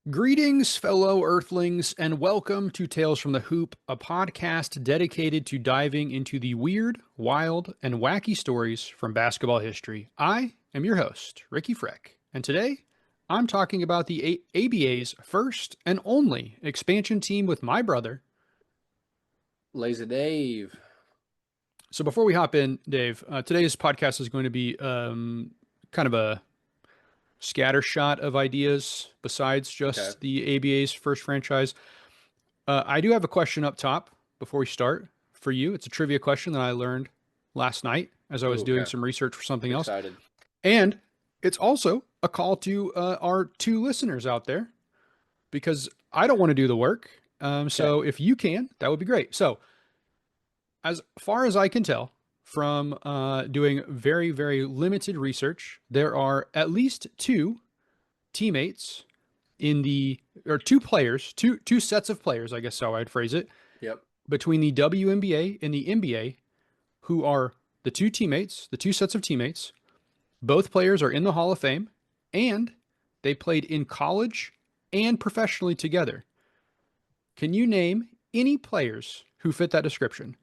Greetings, fellow Earthlings, and welcome to Tales from the Hoop, a podcast dedicated to diving into the weird, wild, and wacky stories from basketball history. I am your host, Ricky Freck, and today I'm talking about the ABA's first and only expansion team with my brother. Lazy Dave. So before we hop in, Dave, today's podcast is going to be kind of a scattershot of ideas besides Okay. just the ABA's first franchise. I do have a question up top before we start for you. It's a trivia question that I learned last night as I was Oh, doing okay. some research for I'm something else. excited. And it's also a call to our two listeners out there because I don't want to do the work. Okay. So if you can, that would be great. So, as far as I can tell from doing very, very limited research, there are at least two teammates in the, or two players, two sets of players, I guess how I'd phrase it, Yep. between the WNBA and the NBA, who are the two teammates, the two sets of teammates. Both players are in the Hall of Fame, and they played in college and professionally together. Can you name any players who fit that description?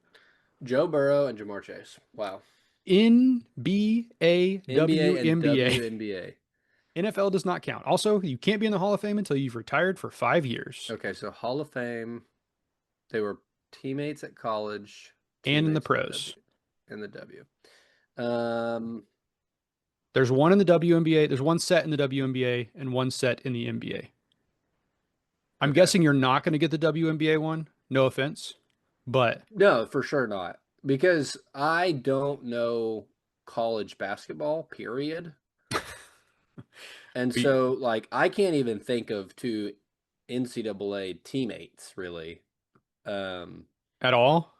Joe Burrow and Jamar Chase. Wow. NBA, NBA and WNBA. WNBA. NFL does not count. Also, you can't be in the Hall of Fame until you've retired for 5 years Okay, so Hall of Fame. They were teammates at college, and in the teammates in the pros. W. In the W. Um, There's one in the WNBA. There's one set in the WNBA and one set in the NBA. I'm okay. guessing you're not going to get the WNBA one. No offense, but No, for sure not. Because I don't know college basketball, period. And so, like, I can't even think of two NCAA teammates, really. Um, at all.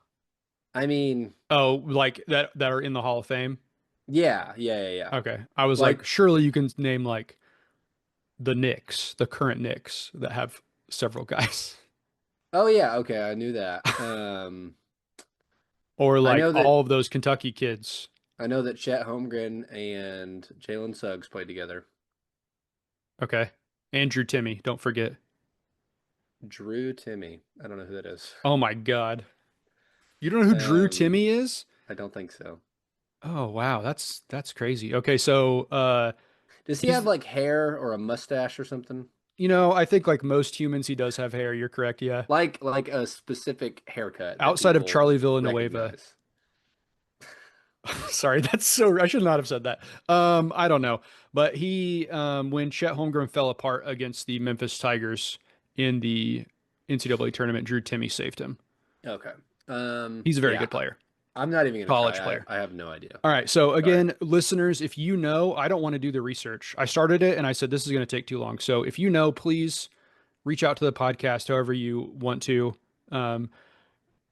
I mean, Oh, like that are in the Hall of Fame. yeah. Okay, I was like, Like, surely you can name like the Knicks, the current Knicks that have several guys, oh yeah, okay, I knew that. or I like know that all of those Kentucky kids. I know that Chet Holmgren and Jalen Suggs played together. Okay, Andrew Timmy, don't forget. Drew Timmy, I don't know who that is. Oh my God, you don't know who Drew Um, Timmy is? I don't think so. Oh wow, that's crazy. Okay, so Does he have he's like hair or a mustache or something? I think like most humans, he does have hair. You're correct. Yeah. Like a specific haircut that Outside of people Charlie Villanueva. recognize. Sorry, I should not have said that. I don't know. But he when Chet Holmgren fell apart against the Memphis Tigers in the NCAA tournament, Drew Timmy saved him. Okay. He's a very Yeah, good player, I'm not even gonna college try. player. I have no idea. All right. So Sorry. again, listeners, if you know, I don't want to do the research. I started it and I said this is going to take too long. So if you know, please reach out to the podcast however you want to. Um,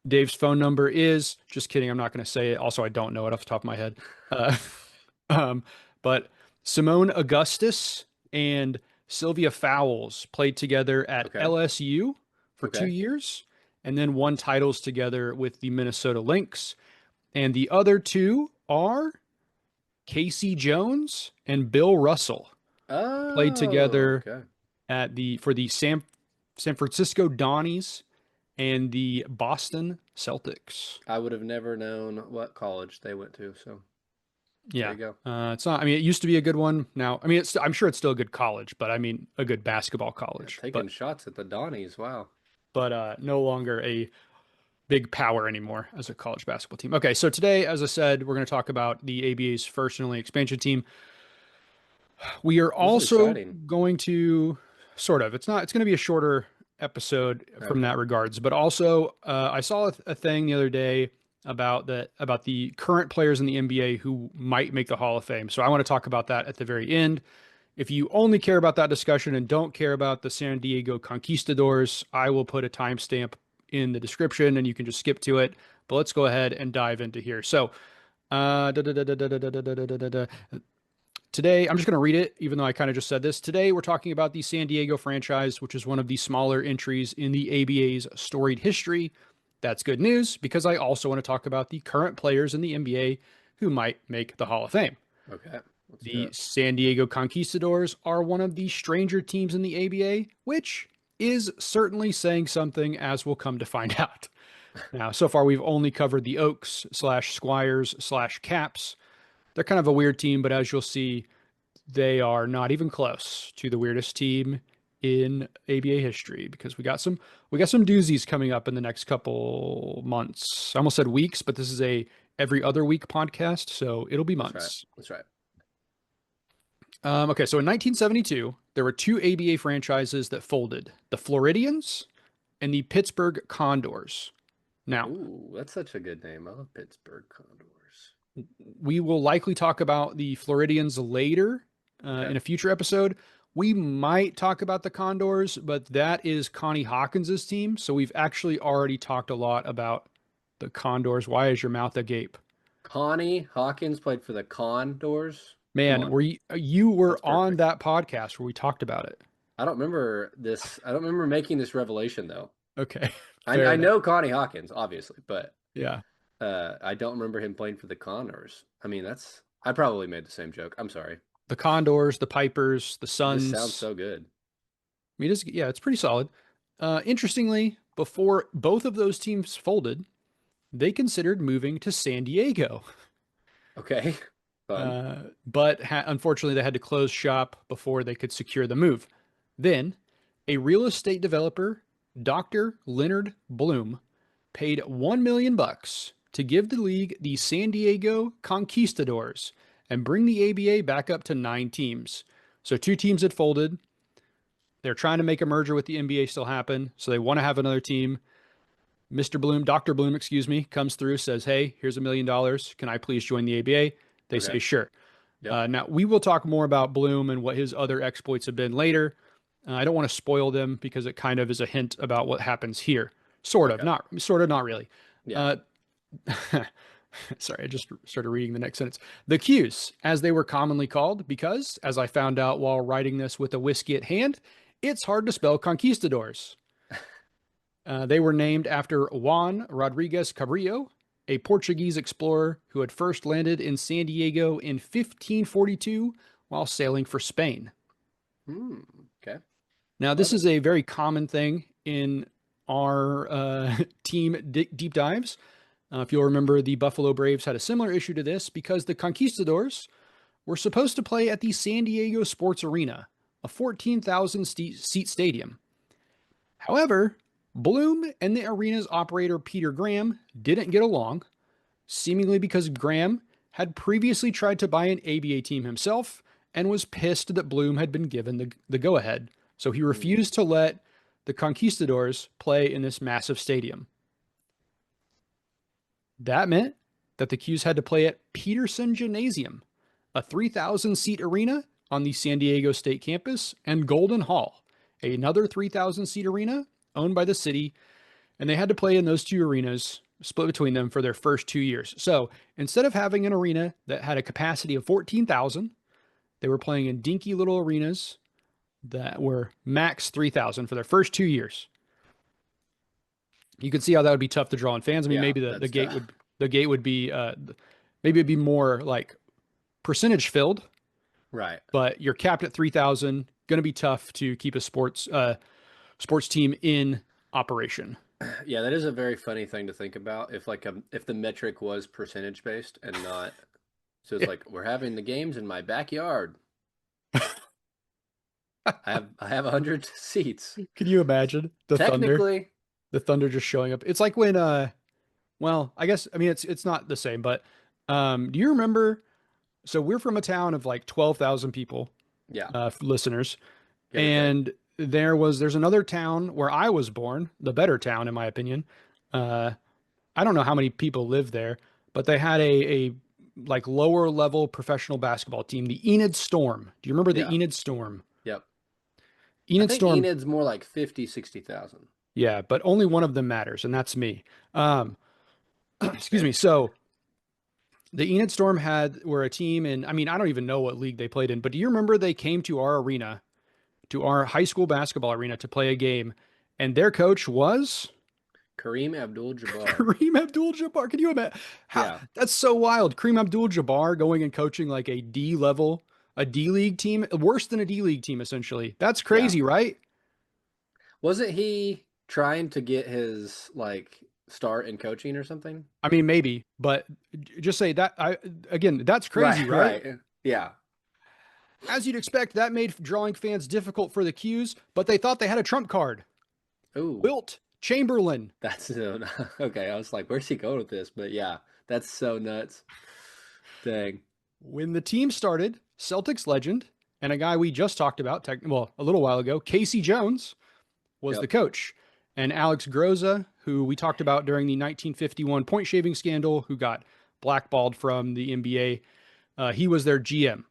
Dave's phone number is just kidding. I'm not going to say it. Also, I don't know it off the top of my head. Uh, um, but Simone Augustus and Sylvia Fowles played together at Okay. LSU for two Okay. years and then won titles together with the Minnesota Lynx. And the other two are Casey Jones and Bill Russell played Oh, together okay. at the for the San Francisco Donnies and the Boston Celtics. I would have never known what college they went to, so there Yeah. you go. It's not, I mean, it used to be a good one. Now, I mean, I'm sure it's still a good college, but I mean, a good basketball Yeah, college, taking shots at the Donnies. Wow. no longer a big power anymore as a college basketball team. Okay. So today, as I said, we're going to talk about the ABA's first and only expansion team. We are This is also exciting. going to it's going to be a shorter episode from Okay. that regards, but also I saw a thing the other day about the current players in the NBA who might make the Hall of Fame. So I want to talk about that at the very end. If you only care about that discussion and don't care about the San Diego Conquistadors, I will put a timestamp in the description and you can just skip to it. But let's go ahead and dive into here. So, uh, da, da, da, da, da, da, da, da, da, da, da. Today, I'm just going to read it, even though I kind of just said this. Today, we're talking about the San Diego franchise, which is one of the smaller entries in the ABA's storied history. That's good news because I also want to talk about the current players in the NBA who might make the Hall of Fame. Okay. Let's The go. San Diego Conquistadors are one of the stranger teams in the ABA, which is certainly saying something, as we'll come to find out. Now, so far we've only covered the Oaks slash Squires slash Caps. They're kind of a weird team, but as you'll see, they are not even close to the weirdest team in ABA history because we got some doozies coming up in the next couple months. I almost said weeks, but this is a every other week podcast, so it'll be That's right. months. That's right. Okay, so in 1972, there were two ABA franchises that folded: the Floridians and the Pittsburgh Condors. Now, Ooh, that's such a good name. I love Pittsburgh Condors. we will likely talk about the Floridians later Okay. in a future episode. We might talk about the Condors, but that is Connie Hawkins's team. So we've actually already talked a lot about the Condors. Why is your mouth agape? Connie Hawkins played for the Condors. Come Man, on. were you were That's on perfect. that podcast where we talked about it? I don't remember this. I don't remember making this revelation though. Okay, I, fair I enough. know Connie Hawkins, obviously, but Yeah, I don't remember him playing for the Condors. I mean, that's I probably made the same joke. I'm sorry. the Condors, the Pipers, the This sounds Suns. so good. I mean, it's pretty solid. Interestingly, before both of those teams folded, they considered moving to San Diego. Okay, fun. But unfortunately, they had to close shop before they could secure the move. Then, a real estate developer, Dr. Leonard Bloom, paid 1 million bucks to give the league the San Diego Conquistadors and bring the ABA back up to 9 teams. So two teams had folded. They're trying to make a merger with the NBA still happen, so they want to have another team. Mr. Bloom, Dr. Bloom, excuse me, comes through, says, "Hey, here's $1 million. Can I please join the ABA?" They Okay. say, "Sure." Yep. Now, we will talk more about Bloom and what his other exploits have been later. I don't want to spoil them because it kind of is a hint about what happens here. Okay. Sort of, not really. Yeah. Uh, sorry, I just started reading the next sentence. The Qs, as they were commonly called, because, as I found out while writing this with a whiskey at hand, it's hard to spell conquistadors. They were named after Juan Rodriguez Cabrillo, a Portuguese explorer who had first landed in San Diego in 1542 while sailing for Spain. Hmm. Okay. Now, Love this it. is a very common thing in our team deep dives. If you'll remember, the Buffalo Braves had a similar issue to this because the Conquistadors were supposed to play at the San Diego Sports Arena, a 14,000 seat stadium. However, Bloom and the arena's operator Peter Graham didn't get along, seemingly because Graham had previously tried to buy an ABA team himself and was pissed that Bloom had been given the go ahead. So he Hmm. refused to let the Conquistadors play in this massive stadium. That meant that the Qs had to play at Peterson Gymnasium, a 3,000 seat arena on the San Diego State campus, and Golden Hall, another 3,000 seat arena owned by the city. And they had to play in those two arenas, split between them for their first 2 years. So instead of having an arena that had a capacity of 14,000, they were playing in dinky little arenas that were max 3,000 for their first 2 years. You can see how that would be tough to draw in fans. I mean, Yeah, maybe the that's gate tough. would the gate would be maybe it'd be more like percentage filled, Right. but you're capped at 3,000. Going to be tough to keep a sports team in operation. Yeah, that is a very funny thing to think about. If the metric was percentage based and not so it's Yeah. like we're having the games in my backyard. I have 100 seats. Can you imagine the Thunder? Technically, The Thunder just showing up. It's like when well, I guess I mean it's not the same, but do you remember so we're from a town of like 12,000 people, yeah, listeners, give or take. and there's another town where I was born, the better town in my opinion. Uh I don't know how many people live there, but they had a like lower level professional basketball team, the Enid Storm. Do you remember the Yeah. Enid Storm? Yep. I Enid think Storm, Enid's more like 50, 60,000. yeah, but only one of them matters, and that's me. Excuse Okay. me. So the Enid Storm were a team, and I mean, I don't even know what league they played in, but do you remember they came to our arena, to our high school basketball arena to play a game, and their coach was? Kareem Abdul-Jabbar. Kareem Abdul-Jabbar. Can you imagine? How Yeah, that's so wild. Kareem Abdul-Jabbar going and coaching like a D League team, worse than a D League team, essentially. That's yeah. crazy, right? Wasn't he trying to get his like start in coaching or something? I mean, maybe, but just say that I again, that's crazy, Right, right? right. Yeah. As you'd expect, that made drawing fans difficult for the Qs, but they thought they had a trump card. Ooh, Wilt Chamberlain. that's so okay. I was like, where's he going with this? But yeah, that's so nuts. Dang. When the team started, Celtics legend and a guy we just talked about, well, a little while ago, Casey Jones, was the Yep. coach. And Alex Groza, who we talked about during the 1951 point shaving scandal, who got blackballed from the NBA, he was their GM.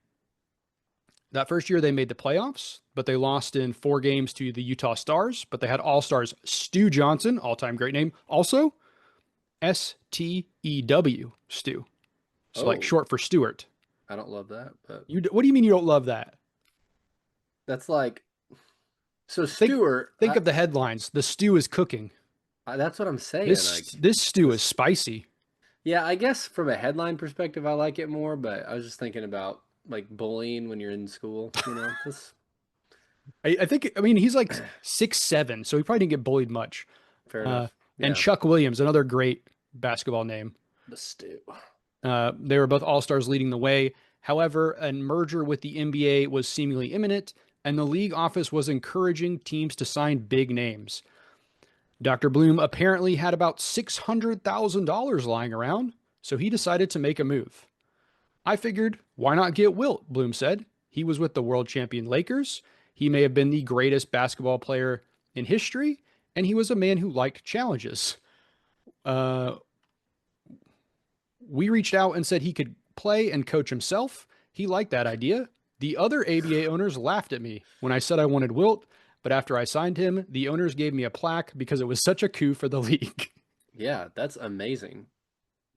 That first year, they made the playoffs, but they lost in 4 games to the Utah Stars. But they had All Stars Stu Johnson, all time great name, also STEW, Stu. So, like Oh, short for Stewart. I don't love that, but What do you mean you don't love that? that's like so Think Stewart. think of the headlines. The stew is cooking. That's what I'm saying. Like This stew is this. spicy. Yeah, I guess from a headline perspective, I like it more. But I was just thinking about like bullying when you're in school. You know, this I think I mean he's like 6'7", so he probably didn't get bullied much. fair Uh, enough. and Yeah, Chuck Williams, another great basketball name. the stew. They were both all stars leading the way. However, a merger with the NBA was seemingly imminent, and the league office was encouraging teams to sign big names. Dr. Bloom apparently had about $600,000 lying around, so he decided to make a move. I figured, why not get Wilt? Bloom said. He was with the world champion Lakers. He may have been the greatest basketball player in history, and he was a man who liked challenges. Uh, we reached out and said he could play and coach himself. He liked that idea. The other ABA owners laughed at me when I said I wanted Wilt, but after I signed him, the owners gave me a plaque because it was such a coup for the league. Yeah, that's amazing.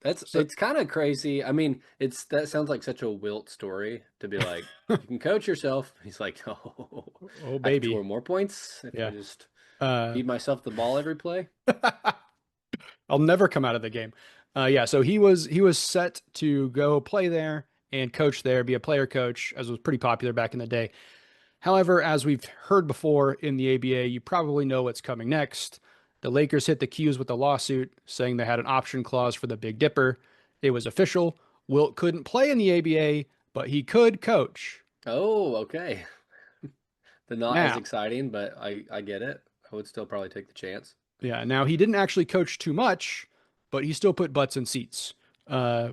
That's So, it's kind of crazy. I mean, it's that sounds like such a Wilt story to be like, you can coach yourself. He's like, oh, oh I could baby, score more points if I yeah. just Uh, feed myself the ball every play. I'll never come out of the game. Yeah, so he was set to go play there and coach there, be a player coach, as was pretty popular back in the day. However, as we've heard before in the ABA, you probably know what's coming next. The Lakers hit the Qs with a lawsuit saying they had an option clause for the Big Dipper. It was official. Wilt couldn't play in the ABA, but he could coach. Oh, okay. The not as Now, exciting, but I get it. I would still probably take the chance. yeah, now he didn't actually coach too much, but he still put butts in seats. Uh,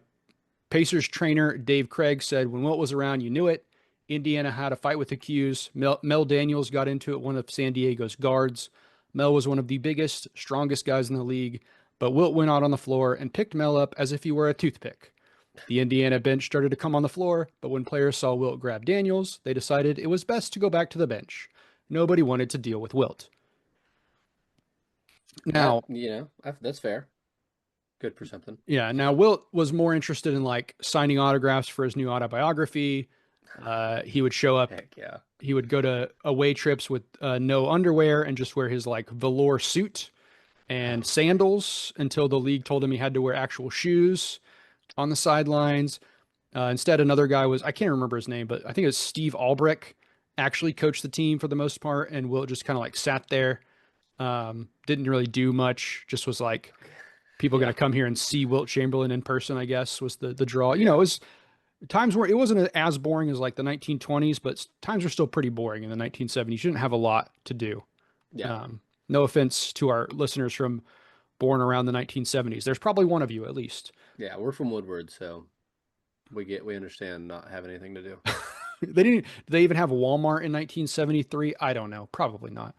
Pacers trainer Dave Craig said when Wilt was around, you knew it. Indiana had a fight with the Qs. Mel Daniels got into it, one of San Diego's guards. Mel was one of the biggest, strongest guys in the league, but Wilt went out on the floor and picked Mel up as if he were a toothpick. The Indiana bench started to come on the floor, but when players saw Wilt grab Daniels, they decided it was best to go back to the bench. Nobody wanted to deal with Wilt. That, Now, that's fair. Good for something. yeah, now Wilt was more interested in like signing autographs for his new autobiography. He would show up, Heck yeah. he would go to away trips with no underwear and just wear his like velour suit and sandals until the league told him he had to wear actual shoes on the sidelines. Instead, another guy was, I can't remember his name, but I think it was Steve Albrecht, actually coached the team for the most part. And Wilt just kind of like sat there, didn't really do much, just was like, people going Yeah. to come here and see Wilt Chamberlain in person, I guess, was the draw. It Yeah. was times where it wasn't as boring as like the 1920s, but times were still pretty boring in the 1970s. You didn't have a lot to do. Yeah. No offense to our listeners from born around the 1970s. There's probably one of you at least. Yeah. We're from Woodward, so we understand not having anything to do. They didn't. Did they even have Walmart in 1973? I don't know. Probably not.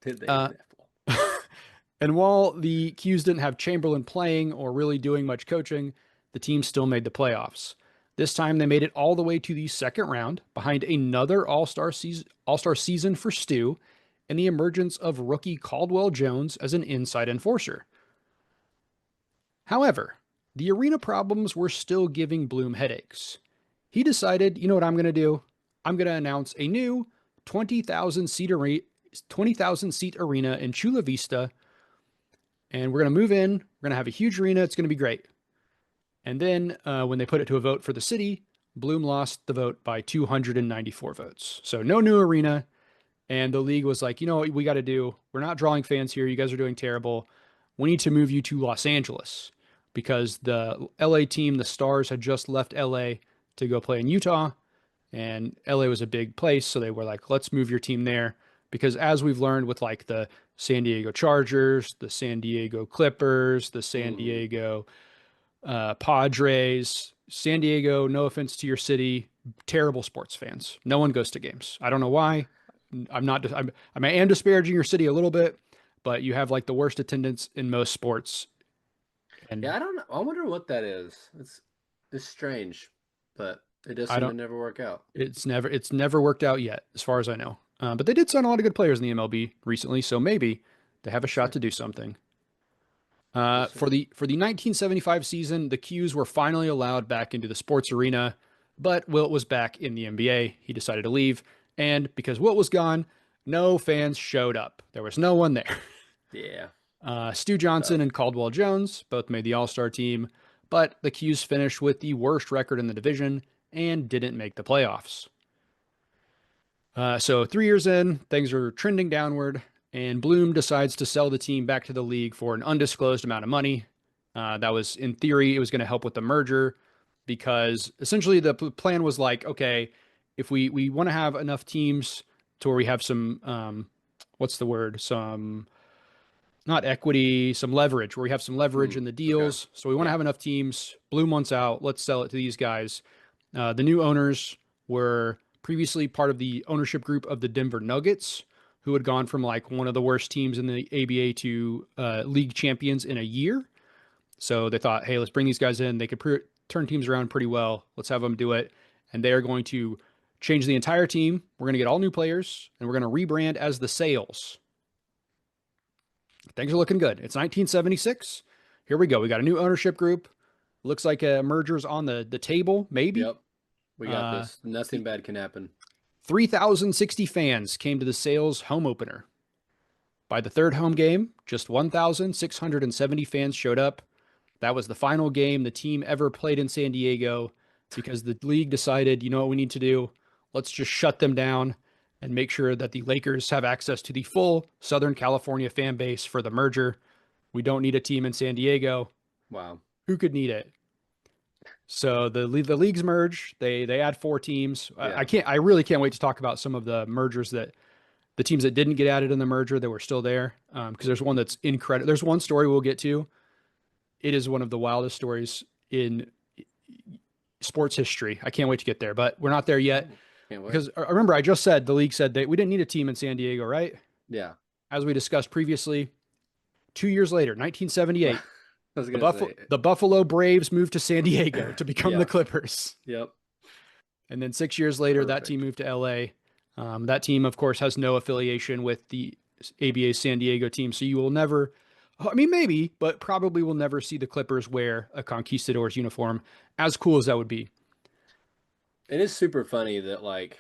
Did they Uh, even have one? and while the Qs didn't have Chamberlain playing or really doing much coaching, the team still made the playoffs. This time they made it all the way to the second round behind another All-Star season for Stu and the emergence of rookie Caldwell Jones as an inside enforcer. However, the arena problems were still giving Bloom headaches. He decided, you know what I'm going to do? I'm going to announce a new 20,000 seat arena in Chula Vista and we're going to move in. We're going to have a huge arena. It's going to be great. And then when they put it to a vote for the city, Bloom lost the vote by 294 votes. So no new arena. And the league was like, you know what we got to do? We're not drawing fans here. You guys are doing terrible. We need to move you to Los Angeles because the LA team, the Stars, had just left LA to go play in Utah. And LA was a big place. So they were like, let's move your team there. Because as we've learned with like the San Diego Chargers, the San Diego Clippers, the San Mm-hmm. Diego Padres, San Diego, no offense to your city, terrible sports fans. No one goes to games. I don't know why. I'm not, I am disparaging your city a little bit, but you have like the worst attendance in most sports. Yeah, And I don't know. I wonder what that is. It's strange, but it does I seem to don't, never work out. it's never worked out yet, as far as I know. But they did sign a lot of good players in the MLB recently, so maybe they have a We'll shot see. to do something. We'll see. For the 1975 season, the Qs were finally allowed back into the sports arena, but Wilt was back in the NBA. He decided to leave, and because Wilt was gone, no fans showed up. There was no one there. Yeah, Stu Johnson tough. and Caldwell Jones both made the All-Star team, but the Qs finished with the worst record in the division and didn't make the playoffs. So 3 years in, things are trending downward, and Bloom decides to sell the team back to the league for an undisclosed amount of money. That was, in theory, it was going to help with the merger because essentially the plan was like, okay, if we want to have enough teams to where we have some, what's the word? Some, not equity, some leverage, where we have some leverage Mm, in the okay. deals. So we want to Yeah. have enough teams. Bloom wants out. Let's sell it to these guys. The new owners were previously part of the ownership group of the Denver Nuggets, who had gone from like one of the worst teams in the ABA to league champions in a year. So they thought, hey, let's bring these guys in. They could turn teams around pretty well. Let's have them do it. And they are going to change the entire team. We're going to get all new players, and we're going to rebrand as the Sales. Things are looking good. It's 1976. Here we go. We got a new ownership group. Looks like a merger's on the table, maybe. Yep. We got Uh, this. Nothing bad can happen. 3,060 fans came to the Sales home opener. By the third home game, just 1,670 fans showed up. That was the final game the team ever played in San Diego because the league decided, you know what we need to do? Let's just shut them down and make sure that the Lakers have access to the full Southern California fan base for the merger. We don't need a team in San Diego. Wow. Who could need it? So the leagues merge. They add four teams. Yeah. I really can't wait to talk about some of the mergers that the teams that didn't get added in the merger that were still there. Because there's one that's incredible. There's one story we'll get to. It is one of the wildest stories in sports history. I can't wait to get there, but we're not there yet. Oh, can't wait. Because I remember I just said the league said that we didn't need a team in San Diego, right? Yeah. As we discussed previously, 2 years later, I 1978, was the gonna Buffalo say. the Buffalo Braves moved to San Diego to become the Yeah. Clippers. Yep. And then 6 years later, that team Perfect. moved to LA. That team, of course, has no affiliation with the ABA San Diego team. So you will never, I mean, maybe, but probably will never see the Clippers wear a Conquistadors uniform, as cool as that would be. It is super funny that like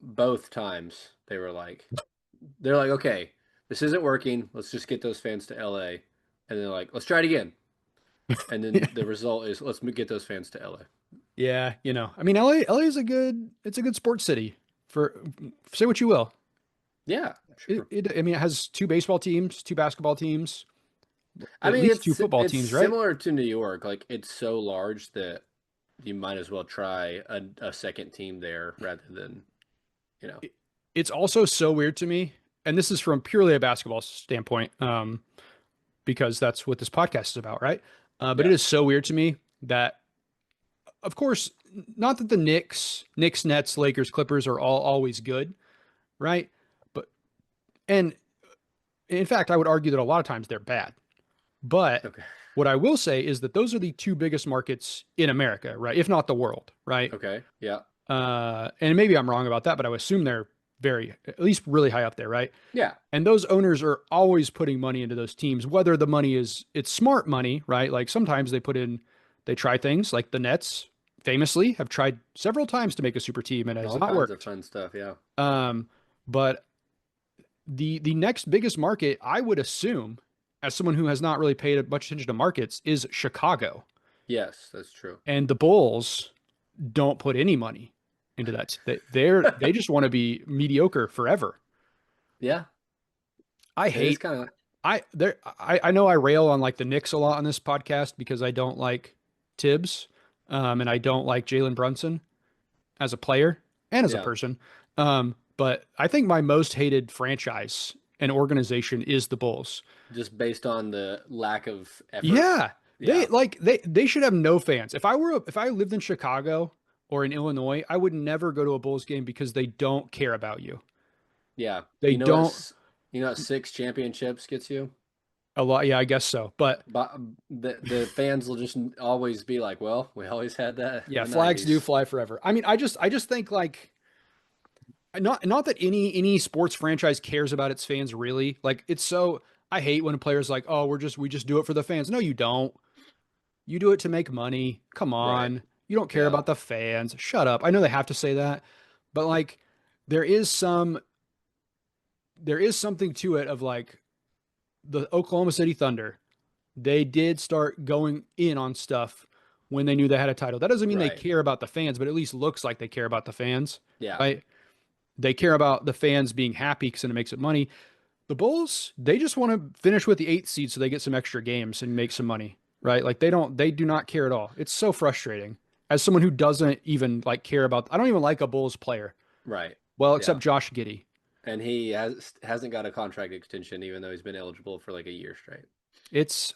both times they're like, okay, this isn't working. Let's just get those fans to LA, and they're like, let's try it again. And then the result is let's get those fans to LA. Yeah, I mean, LA is it's a good sports city for, say what you will. Yeah, sure. I mean, it has two baseball teams, two basketball teams, I at mean, least two football it's teams, right? similar to New York. Like it's so large that you might as well try a second team there rather than you know. It's also so weird to me, and this is from purely a basketball standpoint, because that's what this podcast is about, right? But it Yeah. is so weird to me that, of course, not that the Knicks, Nets, Lakers, Clippers are all always good, right? But and in fact, I would argue that a lot of times they're bad. But Okay. what I will say is that those are the two biggest markets in America, right? If not the world, right? Okay. Yeah. And maybe I'm wrong about that, but I would assume they're at least really high up there, right? Yeah. And those owners are always putting money into those teams, whether the money it's smart money, right? Like sometimes they try things like the Nets famously have tried several times to make a super team and it has All not kinds of worked. fun stuff. Yeah. But the next biggest market, I would assume, as someone who has not really paid much attention to markets, is Chicago. Yes, that's true. And the Bulls don't put any money into that. They just want to be mediocre forever. Yeah, I it is hate kind of I know I rail on like the Knicks a lot on this podcast because I don't like Tibbs, and I don't like Jalen Brunson as a player and as a yeah, person. But I think my most hated franchise and organization is the Bulls. just based on the lack of effort. Yeah, Yeah, they should have no fans. If I lived in Chicago or in Illinois, I would never go to a Bulls game because they don't care about you. yeah. They don't You know what 6 championships gets you? a lot. Yeah, I guess so. But But the fans will just always be like, "Well, we always had that in yeah, the flags do '90s." fly forever. I mean, I just think like not that any sports franchise cares about its fans really. Like it's so I hate when a player's like, "Oh, we just do it for the fans." No, you don't. You do it to make money. Come Right. on. You don't care Yeah. about the fans. Shut up. I know they have to say that, but like there is some there is something to it of like the Oklahoma City Thunder. They did start going in on stuff when they knew they had a title. That doesn't mean they Right. care about the fans, but at least looks like they care about the fans, Yeah. right? They care about the fans being happy because then it makes it money. The Bulls, they just want to finish with the eighth seed so they get some extra games and make some money, right? Like they do not care at all. It's so frustrating. As someone who doesn't even like care about, I don't even like a Bulls player. Right. Well, Yeah. except Josh Giddey. And hasn't got a contract extension even though he's been eligible for like a year straight.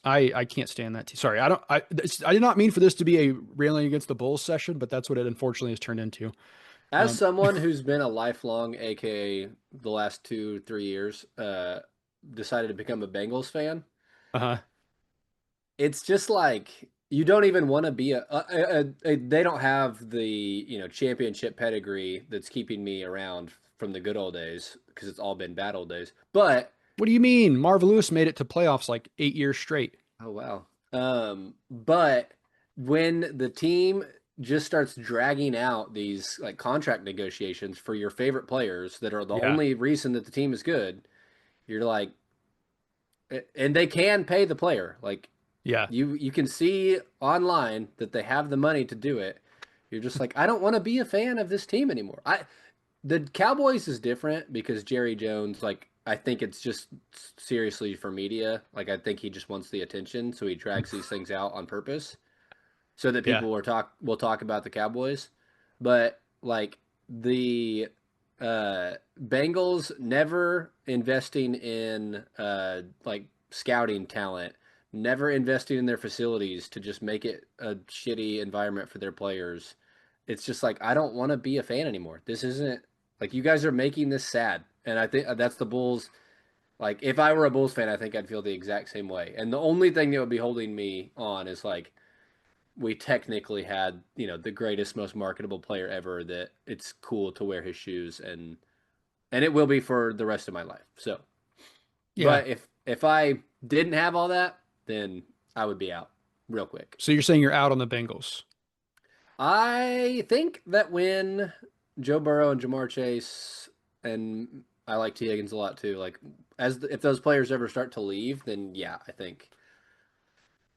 I can't stand that. Sorry, I did not mean for this to be a railing against the Bulls session, but that's what it unfortunately has turned into. As Um, someone who's been a lifelong, aka the last 2, 3 years, decided to become a Bengals fan, uh-huh. it's just like you don't even want to be they don't have the championship pedigree that's keeping me around from the good old days because it's all been bad old days. But What do you mean? Marv Lewis made it to playoffs like 8 years straight. oh wow. But when the team just starts dragging out these like contract negotiations for your favorite players that are the Yeah, only reason that the team is good, you're like, and they can pay the player. Like yeah, you can see online that they have the money to do it. You're just like, I don't want to be a fan of this team anymore. The Cowboys is different because Jerry Jones, like, I think it's just seriously for media. Like, I think he just wants the attention, so he drags these things out on purpose so that yeah, people will talk about the Cowboys. But like the Bengals never investing in like scouting talent, never investing in their facilities to just make it a shitty environment for their players. It's just like I don't want to be a fan anymore. This isn't like you guys are making this sad, and I think that's the Bulls. Like if I were a Bulls fan, I think I'd feel the exact same way. And the only thing that would be holding me on is like we technically had, the greatest, most marketable player ever that it's cool to wear his shoes and it will be for the rest of my life. So, yeah. but if I didn't have all that, then I would be out real quick. So you're saying you're out on the Bengals? I think that when Joe Burrow and Jamar Chase and I like T Higgins a lot too, like if those players ever start to leave, then yeah, I think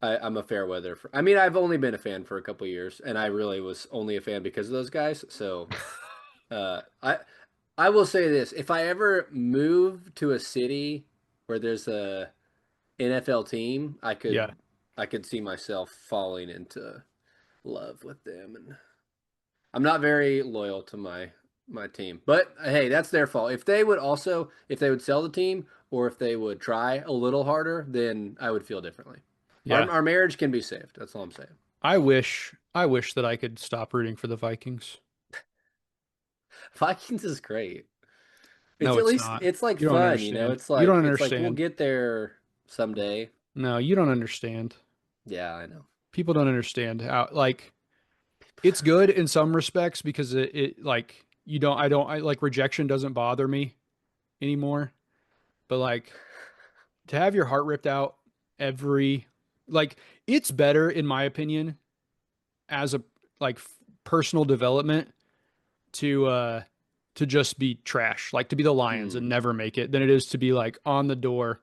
I'm a fair weather. I mean, I've only been a fan for a couple years, and I really was only a fan because of those guys. So, uh, I I will say this: if I ever move to a city where there's a NFL team, Yeah, I could see myself falling into love with them. And I'm not very loyal to my team, but hey, that's their fault. If they would sell the team or if they would try a little harder, then I would feel differently. yeah. Our marriage can be saved. That's all I'm saying. I wish that I could stop rooting for the Vikings. Vikings is great. It's No, at it's least not. it's like You don't fun, understand. You don't it's like we'll understand. get there someday. No, you don't understand. Yeah, I know. People don't understand how like it's good in some respects because it like you don't I like rejection doesn't bother me anymore. But like to have your heart ripped out every like it's better in my opinion as a like personal development to just be trash, like to be the Lions and Hmm. never make it than it is to be like on the door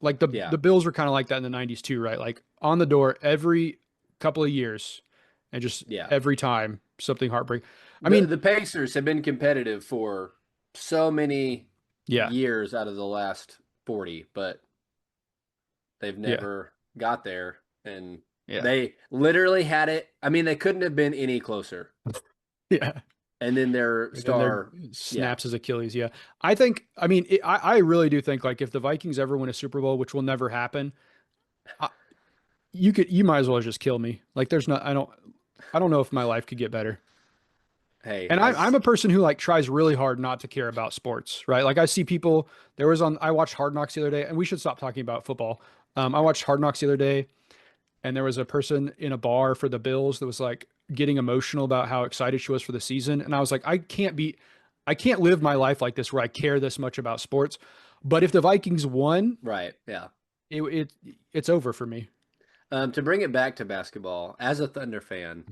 Like the Yeah. the Bills were kind of like that in the 90s too, right? Like on the door every couple of years and just Yeah. every time something heartbreaking. I The mean, the Pacers have been competitive for so many yeah. years out of the last 40, but they've Yeah. never got there. And Yeah. they literally had it. I mean, they couldn't have been any closer. Yeah. And then their And then there star, yeah, snaps his Achilles. Yeah. I mean, I really do think like if the Vikings ever win a Super Bowl, which will never happen, I, you might as well just kill me. Like there's not, I don't know if my life could get better. hey, And I'm as a person who like tries really hard not to care about sports, right? Like I see people, I watched Hard Knocks the other day and we should stop talking about football. I watched Hard Knocks the other day and there was a person in a bar for the Bills that was like getting emotional about how excited she was for the season. And I was like, I can't live my life like this where I care this much about sports. But if the Vikings won, right, yeah. it it's over for me. To bring it back to basketball, as a Thunder fan,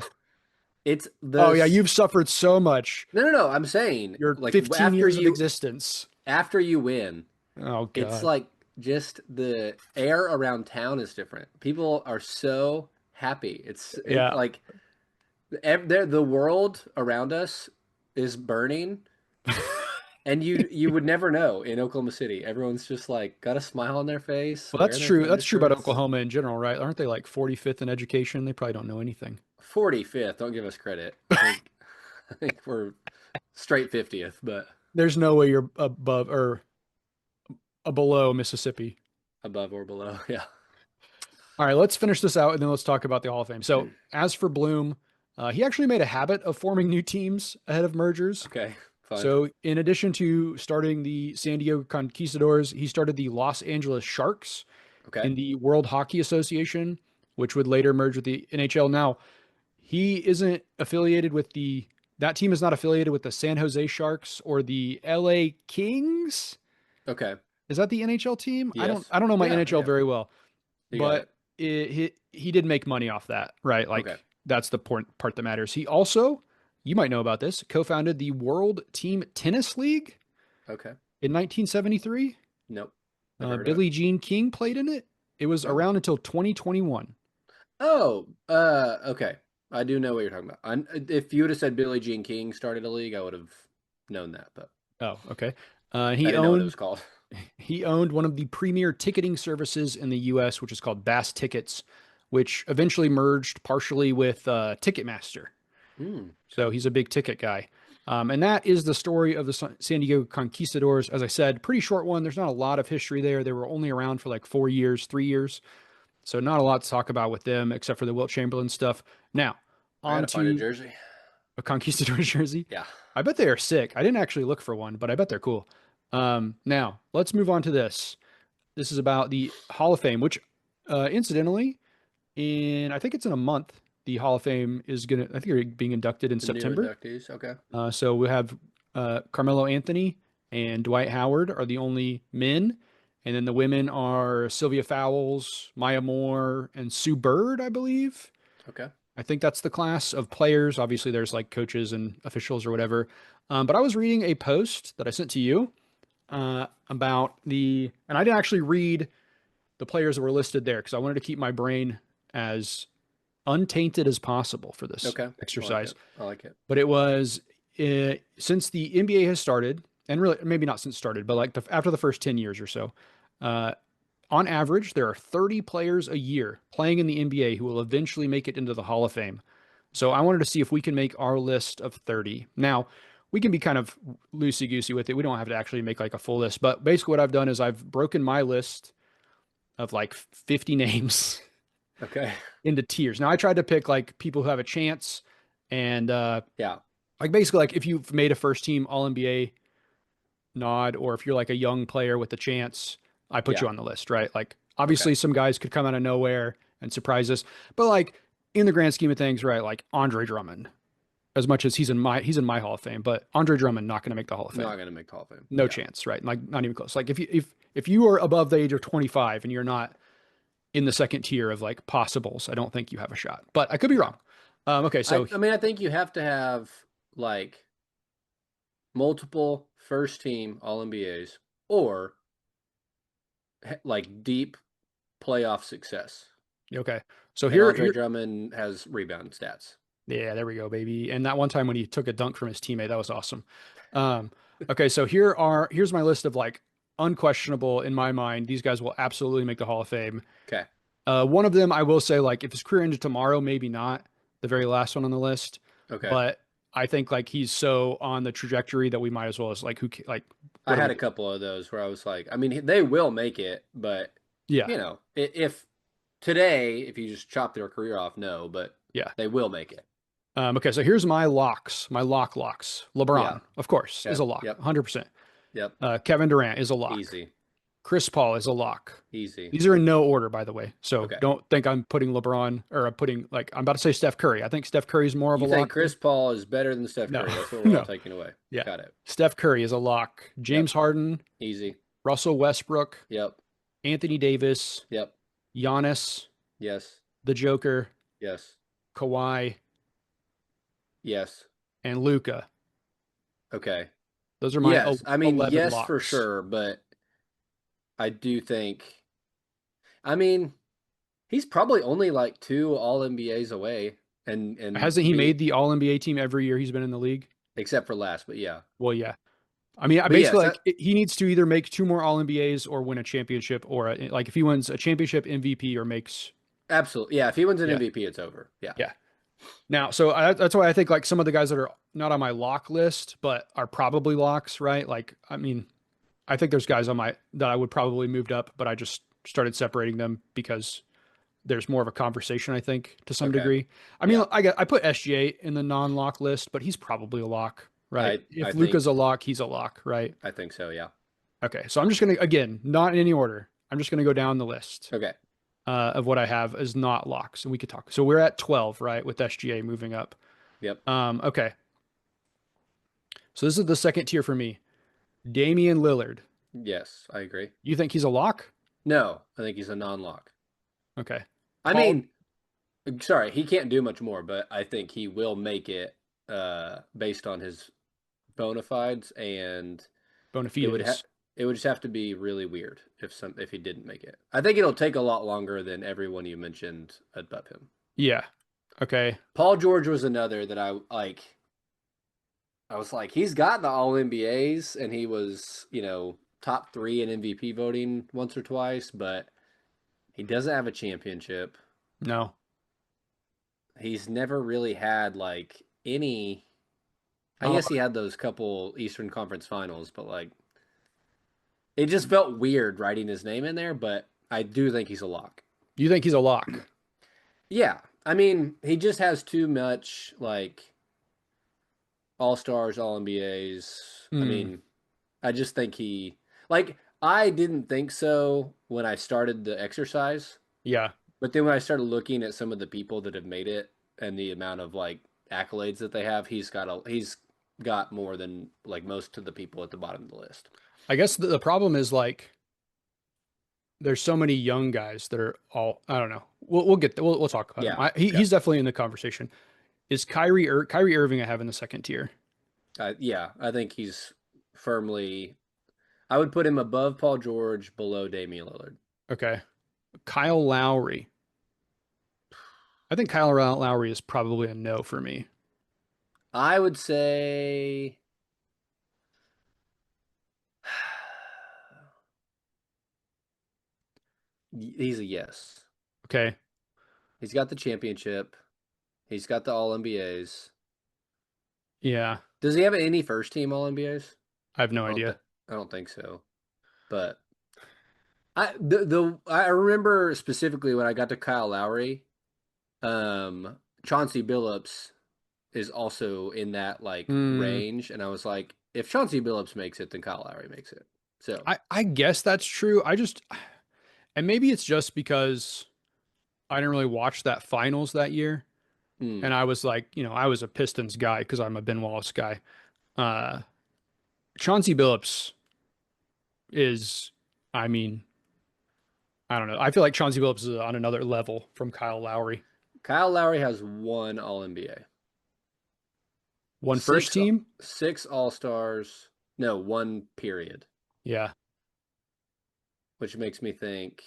it's Oh yeah, this. you've suffered so much. No, no, no. I'm saying Your like 15 years of existence. after you win, Oh it's God. like just the air around town is different. People are so happy. It's Yeah. like the world around us is burning, and you would never know in Oklahoma City. Everyone's just like got a smile on their face, Well, that's wearing their true. Thunder That's true about shirts. Oklahoma in general, right? Aren't they like 45th in education? They probably don't know anything. 45th. Don't give us credit. I think we're straight 50th, but There's no way you're above or below Mississippi. above or below. Yeah. All right, let's finish this out and then let's talk about the Hall of Fame. So, as for Bloom, he actually made a habit of forming new teams ahead of mergers. Okay. Fun. So, in addition to starting the San Diego Conquistadors, he started the Los Angeles Sharks Okay. in the World Hockey Association, which would later merge with the NHL. Now, he isn't affiliated with that team is not affiliated with the San Jose Sharks or the LA Kings. Okay. Is that the NHL team? Yes. I don't know my Yeah. NHL Yeah. very well, You got but it. he did make money off that, right? Okay. Like that's the part that matters. He also, you might know about this, co-founded the World Team Tennis League Okay. in 1973. Nope. Never heard of it. Billie Jean King played in it. It was Oh. around until 2021. Oh. Okay. I do know what you're talking about. If you would have said Billie Jean King started a league, I would have known that, but Oh, okay. I He didn't know what it was owned called. he owned one of the premier ticketing services in the U.S., which is called Bass Tickets, which eventually merged partially with Ticketmaster. So Okay. he's a big ticket guy. And that is the story of the San Diego Conquistadors. As I said, pretty short one. There's not a lot of history there. They were only around for like 4 years, 3 years. So not a lot to talk about with them except for the Wilt Chamberlain stuff. Now, I on gotta find a to jersey. a Conquistadors jersey. Yeah. I bet they are sick. I didn't actually look for one, but I bet they're cool. Now, let's move on to this. This is about the Hall of Fame, which incidentally, I think it's in a month, the Hall of Fame is going to, I think they're being inducted in The new September. inductees. Okay. So we have Carmelo Anthony and Dwight Howard are the only men. And then the women are Sylvia Fowles, Maya Moore, and Sue Bird, I believe. Okay. I think that's the class of players. Obviously, there's like coaches and officials or whatever. But I was reading a post that I sent to you about and I didn't actually read the players that were listed there because I wanted to keep my brain as untainted as possible for this Okay. I like exercise. it. I like it. But it was since the NBA has started, and really maybe not since started, but like after the first 10 years or so, uh, on average, there are 30 players a year playing in the NBA who will eventually make it into the Hall of Fame. So I wanted to see if we can make our list of 30. Now, we can be kind of loosey goosey with it. We don't have to actually make like a full list. But basically, what I've done is I've broken my list of like 50 names Okay. into tiers. Now, I tried to pick like people who have a chance and Yeah. like basically like if you've made a first team All NBA nod or if you're like a young player with a chance, I put Yeah. you on the list, right? Like Okay. obviously some guys could come out of nowhere and surprise us, but like in the grand scheme of things, right? Like Andre Drummond, as much as he's in my Hall of Fame, but Andre Drummond not going to make the Hall of Fame. Not gonna make Hall of Fame. No Yeah. chance, right? Like not even close. Like if you are above the age of 25 and you're not in the second tier of like possibles, I don't think you have a shot. But I could be Yeah. wrong. Okay, so I mean, I think you have to have like multiple first team All NBAs or like deep playoff success. Okay. So And here, Andre here, Drummond has rebound stats. yeah, there we go, baby. And that one time when he took a dunk from his teammate, that was awesome. Um, okay, so here's my list of like unquestionable in my mind. These guys will absolutely make the Hall of Fame. Okay. One of them, I will say, like, if his career ended tomorrow, maybe not the very last one on the list, Okay. but I think like he's so on the trajectory that we might as well as like like I what do we had a do? couple of those where I was like, I mean, they will make it, but Yeah, you know, if today, if you just chop their career off, no, but yeah. they will make it. Okay, so here's my locks, my locks. Yeah. LeBron, of course, is a Yep. lock, Yep. 100%. Yep. Kevin Durant is a lock. Easy. Chris Paul is a lock. Easy. These are in no order, by the way. So Okay. don't think I'm putting LeBron or I'm putting like I'm about to say Steph Curry. I think Steph Curry is more of a You think lock than Chris Paul is better than Steph no, Curry? That's what we're all no. taking away. Yeah, Got it. Steph Curry is a lock. Yep. James Harden, Easy. Russell Westbrook, Yep. Anthony Davis, Yep. Giannis, Yes. the Joker, Yes. Kawhi, Yes. and Luca. Okay. Those are my Yes. I mean, 11 yes, for locks. sure. But I do think, I mean, he's probably only like two All NBAs away, Hasn't and he be made the All NBA team every year he's been in the league? except for last. But yeah. Well, yeah. I mean, But basically, yes, like that he needs to either make two more All NBAs or win a championship, or like if he wins a championship, MVP, or makes absolutely. Yeah. If he wins an yeah, MVP, it's over. Yeah. yeah. Now, so that's why I think like some of the guys that are not on my lock list, but are probably locks, right? Like, I mean, I think there's guys on my that I would probably moved up, but I just started separating them because there's more of a conversation, I think, to some Okay. degree. I mean, Yeah. I put SGA in the non-lock list, but he's probably a lock, right? I If think Luca's a lock, he's a lock, right? I think so. Yeah. Okay, so I'm just gonna again, not in any order. I'm just gonna go down the list Okay. of what I have as not locks, and we could talk. So we're at 12, right, with SGA moving up. Yep. Okay, so this is the second tier for me. Damian Lillard. Yes, I agree. You think he's a lock? No, I think he's a non-lock. Okay. I Paul mean, sorry, he can't do much more, but I think he will make it based on his bona fides, and it would Bonafides. it would just have to be really weird if he didn't make it. I think it'll take a lot longer than everyone you mentioned above him. Yeah. Okay. Paul George was another that I like. I was like, he's got the All NBAs, and he was top three in MVP voting once or twice, but he doesn't have a championship. No. He's never really had like any. I Oh, guess he had those couple Eastern Conference Finals, but like it just felt weird writing his name in there. But I do think he's a lock. you think he's a lock? Yeah, I mean he just has too much like All Stars, All NBAs. I Hmm. mean, I just think he like I didn't think so when I started the exercise, Yeah. but then when I started looking at some of the people that have made it and the amount of like accolades that they have, he's got more than like most of the people at the bottom of the list. I guess the problem is like there's so many young guys that are all I don't know. We'll get we'll talk about him. Yeah, yeah, He's definitely in the conversation. Is Kyrie Irving I have in the second tier? yeah. I think he's firmly. I would put him above Paul George, below Damian Lillard. Okay. Kyle Lowry. I think Kyle Lowry is probably a no for me. I would say he's a yes. Okay. He's got the championship. He's got the All NBAs. Yeah. Does he have any first team All NBAs? I have no I don't idea. think I don't think so. But I remember specifically when I got to Kyle Lowry, Chauncey Billups is also in that like Hmm. range, and I was like, if Chauncey Billups makes it, then Kyle Lowry makes it. So, I guess that's true. I just and maybe it's just because I didn't really watch that finals that year. And hmm, I was like, I was a Pistons guy because I'm a Ben Wallace guy. Uh, Chauncey Billups is, I mean, I don't know. I feel like Chauncey Billups is on another level from Kyle Lowry. Kyle Lowry has one All NBA, One first six team? six All Stars, no one period. Yeah. which makes me think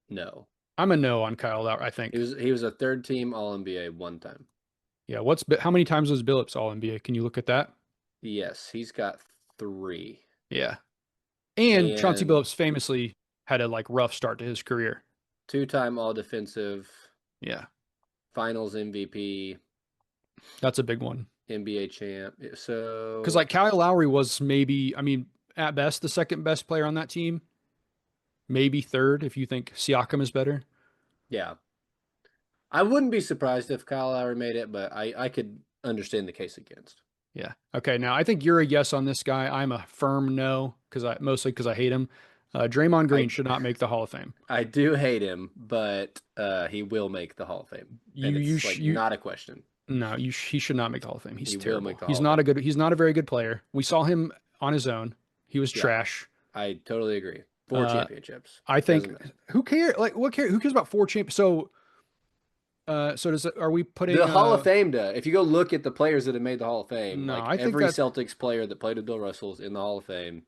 no. I'm a no on Kyle Lowry, I He think. was he was a third team All NBA one time. Yeah, how many times was Billups all NBA? Can you look at that? Yes, he's got three. Yeah. And Chauncey And Billups famously had a like rough start to his career. two-time All Defensive, Yeah. Finals MVP, That's a big one. NBA champ. Because So like Kyle Lowry was maybe, I mean, at best the second best player on that team, maybe third if you think Siakam is better. yeah, I wouldn't be surprised if Kyle Lowry made it, but I could understand the case against. Yeah. Okay. Now I think you're a yes on this guy. I'm a firm no because I hate him. Draymond Green I should not make the Hall of Fame. I do hate him, but he will make the Hall of Fame, and You it's sh- like you not a question. no you sh- He should not make the Hall of Fame. He's He will make terrible. the Hall of Fame. He's not a very good player. We saw him on his own. He was Yeah, trash. I totally agree. Four Uh, championships I doesn't think matter. who cares? Like what care? Who cares about four champions? So are we The putting Hall of Fame, if you go look at the players that have made the Hall of Fame, no, like I think every that Celtics player that played with Bill Russell is in the Hall of Fame.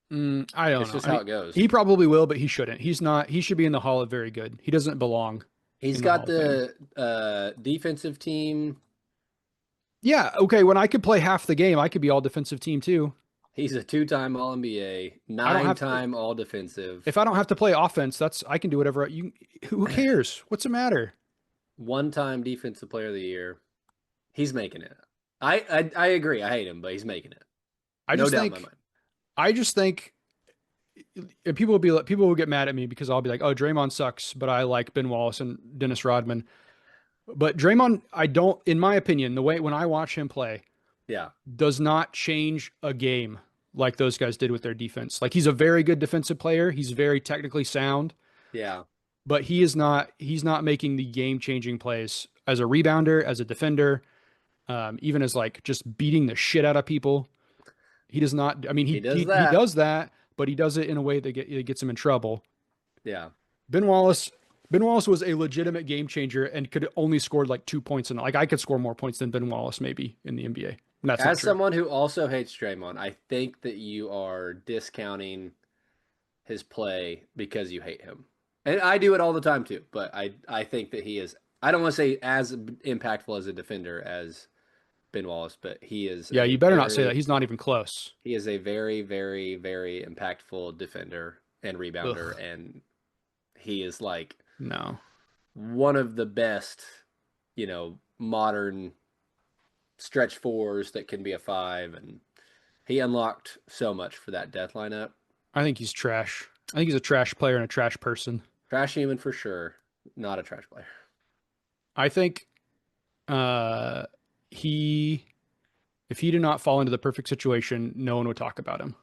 I don't It's know. just I how mean, it goes. he probably will, but he shouldn't. He's not. He should be in the Hall of Very Good. He doesn't belong He's in the got Hall of Fame. the defensive team. Yeah, okay. When I could play half the game, I could be all defensive team too. He's a two-time All NBA, I don't have nine-time All Defensive, if I don't have to play offense, that's I can do whatever you who cares? What's the matter? one-time Defensive Player of the Year. He's making it. I agree. I hate him, but he's making it. I No just doubt in my think mind. I just think and people will get mad at me because I'll be like, "Oh, Draymond sucks, but I like Ben Wallace and Dennis Rodman." But Draymond, I don't in my opinion, the way when I watch him play, Yeah, does not change a game like those guys did with their defense. Like he's a very good defensive player. He's very technically sound, yeah. but he's not making the game-changing plays as a rebounder, as a defender, even as like just beating the shit out of people. He does not I mean He does he that. does that, but he does it in a way that gets him in trouble. Yeah. Ben Wallace Ben Wallace was a legitimate game changer and could only scored like 2 points in like I could score more points than Ben Wallace maybe in the NBA. And that's not As true. someone who also hates Draymond, I think that you are discounting his play because you hate him. And I do it all the time too, but I think that he is I don't want to say as impactful as a defender as Ben Wallace, but Yeah, you better not say that. He's not even close. he is a very, very, very impactful defender and rebounder, Ugh, and he is like no. one of the best, modern stretch fours that can be a five, and he unlocked so much for that death lineup. I think he's trash. I think he's a trash player and a trash person. Trash human for sure, not a trash player. I think uh he if he did not fall into the perfect situation, no one would talk about him.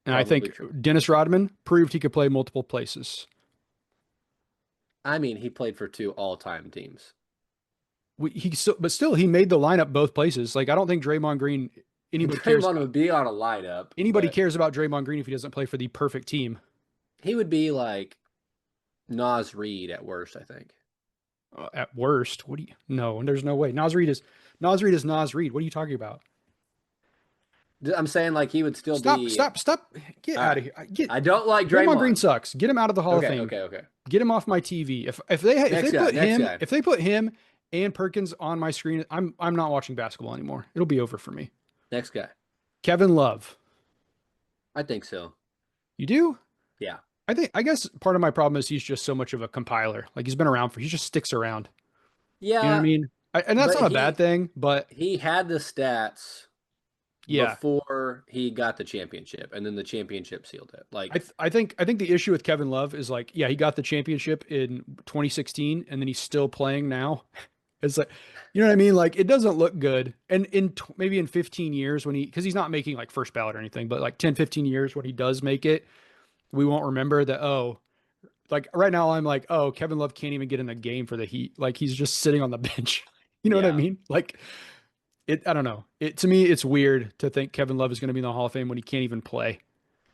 And I Probably think true. Dennis Rodman proved he could play multiple places. I mean, he played for two all-time teams. But still, he made the lineup both places. Like I don't think Draymond Green anybody cares Draymond about would be on a lineup, anybody but cares about Draymond Green if he doesn't play for the perfect team. he would be like Nas Reed at worst, I think. At worst, what do you? No, there's no way. Nas Reed. What are you talking about? I'm saying like he would still Stop, be stop, stop. Get all out right. of here. Get I don't like Draymond Green Draymond. sucks. Get him out of the Hall of Okay, Fame. okay, okay. Get him off my TV. If Next they guy, put next guy. and Perkins on my screen, I'm not watching basketball anymore. It'll be over for me. Next guy. Kevin Love. I think so. You do? Yeah. I guess part of my problem is he's just so much of a compiler. Like he's been around he just sticks around. You know what I Yeah, mean? And that's but not a bad thing, but he had the stats yeah. before he got the championship, and then the championship sealed it. Like I think the issue with Kevin Love is like, yeah, he got the championship in 2016 and then he's still playing now. It's like, you know what I mean? Like it doesn't look good. And maybe in 15 years when cuz he's not making like first ballot or anything, but like 10, 15 years when he does make it, we won't remember that like right now I'm like, "Oh, Kevin Love can't even get in the game for the Heat." Like he's just sitting on the bench. You know what I yeah, mean? Like I don't know. To me it's weird to think Kevin Love is going to be in the Hall of Fame when he can't even play.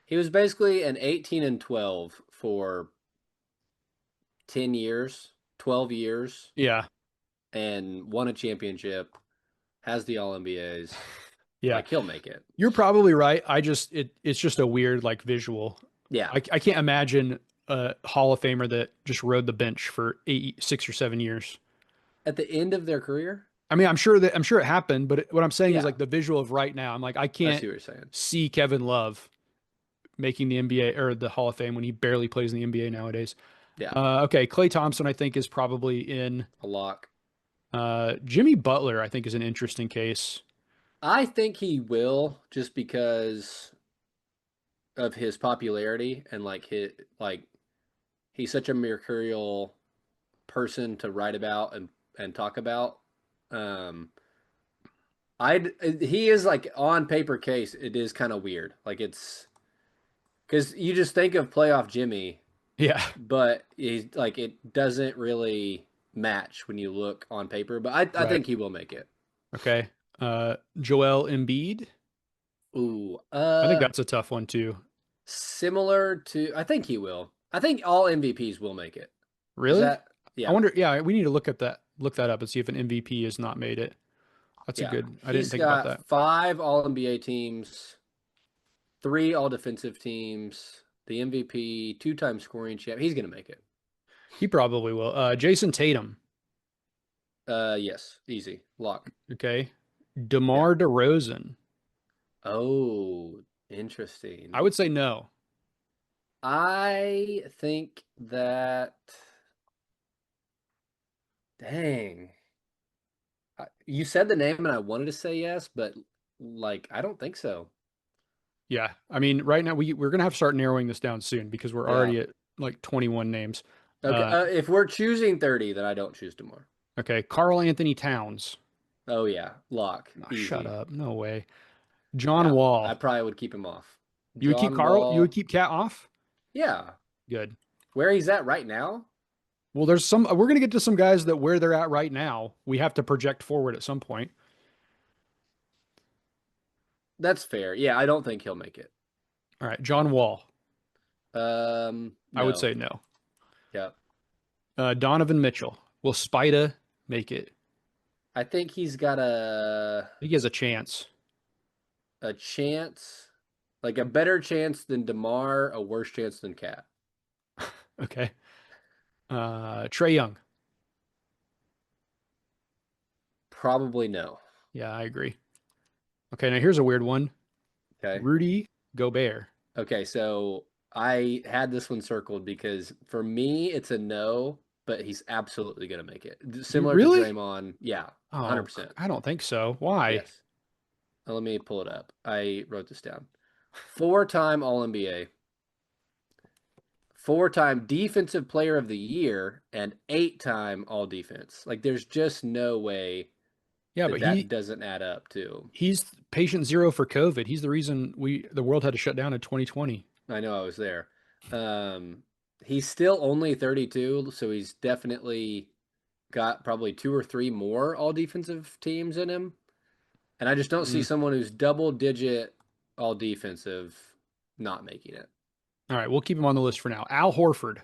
he was basically an 18 and 12 for 10 years, 12 years, Yeah. and won a championship. Has the All NBAs. Yeah, Like he'll make it. you're probably right. It's just a weird like visual. Yeah. I can't imagine a Hall of Famer that just rode the bench for 6 or 7 years. At the end of their career? I mean, I'm sure it happened, but what I'm saying is Yeah. like the visual of right now. I'm like, I I can't see what you're saying. see Kevin Love making the NBA or the Hall of Fame when he barely plays in the NBA nowadays. Yeah. Okay, Klay Thompson, I think, is probably in. A lock. Jimmy Butler, I think, is an interesting case. I think he will just because of his popularity and like he's such a mercurial person to write about and talk about. Um, I he is like on paper case. It is kind of weird. Like it's because you just think of playoff Jimmy, Yeah. but he's like it doesn't really match when you look on paper. But I Right. think he will make it. Okay. Joel Embiid. Ooh, I think that's a tough one too. similar to I think he will. I think all MVPs will make it. Is Really? that I yeah. wonder. Yeah, we need to look that up and see if an MVP has not made it. That's a Yeah. good. I didn't He's think about got that. five all NBA teams, three all defensive teams, the MVP, two-time scoring champ. He's gonna make it. He probably will. Jason Tatum. Yes, easy. Lock. Okay. Yeah. DeMar DeRozan. Oh, interesting. I would say no. I think that dang. You said the name and I wanted to say yes, but like I don't think so. Yeah. I mean, right now we're gonna have to start narrowing this down soon because we're Yeah. already at like 21 names. Okay. Uh, If we're choosing 30, then I don't choose tomorrow. okay. Carl Anthony Towns. Oh yeah, lock. Oh, shut Easy. up. No way. John Yeah. I Wall. probably would keep him off. You would keep John Carl. You would Wall. keep Cat off. Yeah. Good. Where he's at right now? Well, there's some. We're gonna get to some guys that where they're at right now. We have to project forward at some point. That's fair. Yeah, I don't think he'll make it. All right. John Wall. I would No. say no. Yeah. Donovan Mitchell. Will Spida make it? I think he's got I think he has a chance. a chance, like a better chance than DeMar, a worse chance than Cat. Okay. Trey Young. Probably no. Yeah, I agree. Okay, now here's a weird one. Okay. Rudy Gobert. Okay, so I had this one circled because for me it's a no, but he's absolutely gonna make it. You Similar to really? Draymond. Yeah, Oh, 100%. I don't think so. Why? Yes. Let me pull it up. I wrote this down. Four-time All NBA, four-time Defensive Player of the Year, and eight-time All Defense. Like, there's just no way Yeah, that but that doesn't add up to. he's patient zero for COVID. He's the reason the world had to shut down in 2020. I know I was there. Um, he's still only 32, so he's definitely got probably two or three more All Defensive teams in him. And I just don't see Mm. someone who's double-digit All Defensive not making it. All right, we'll keep him on the list for now. Al Horford,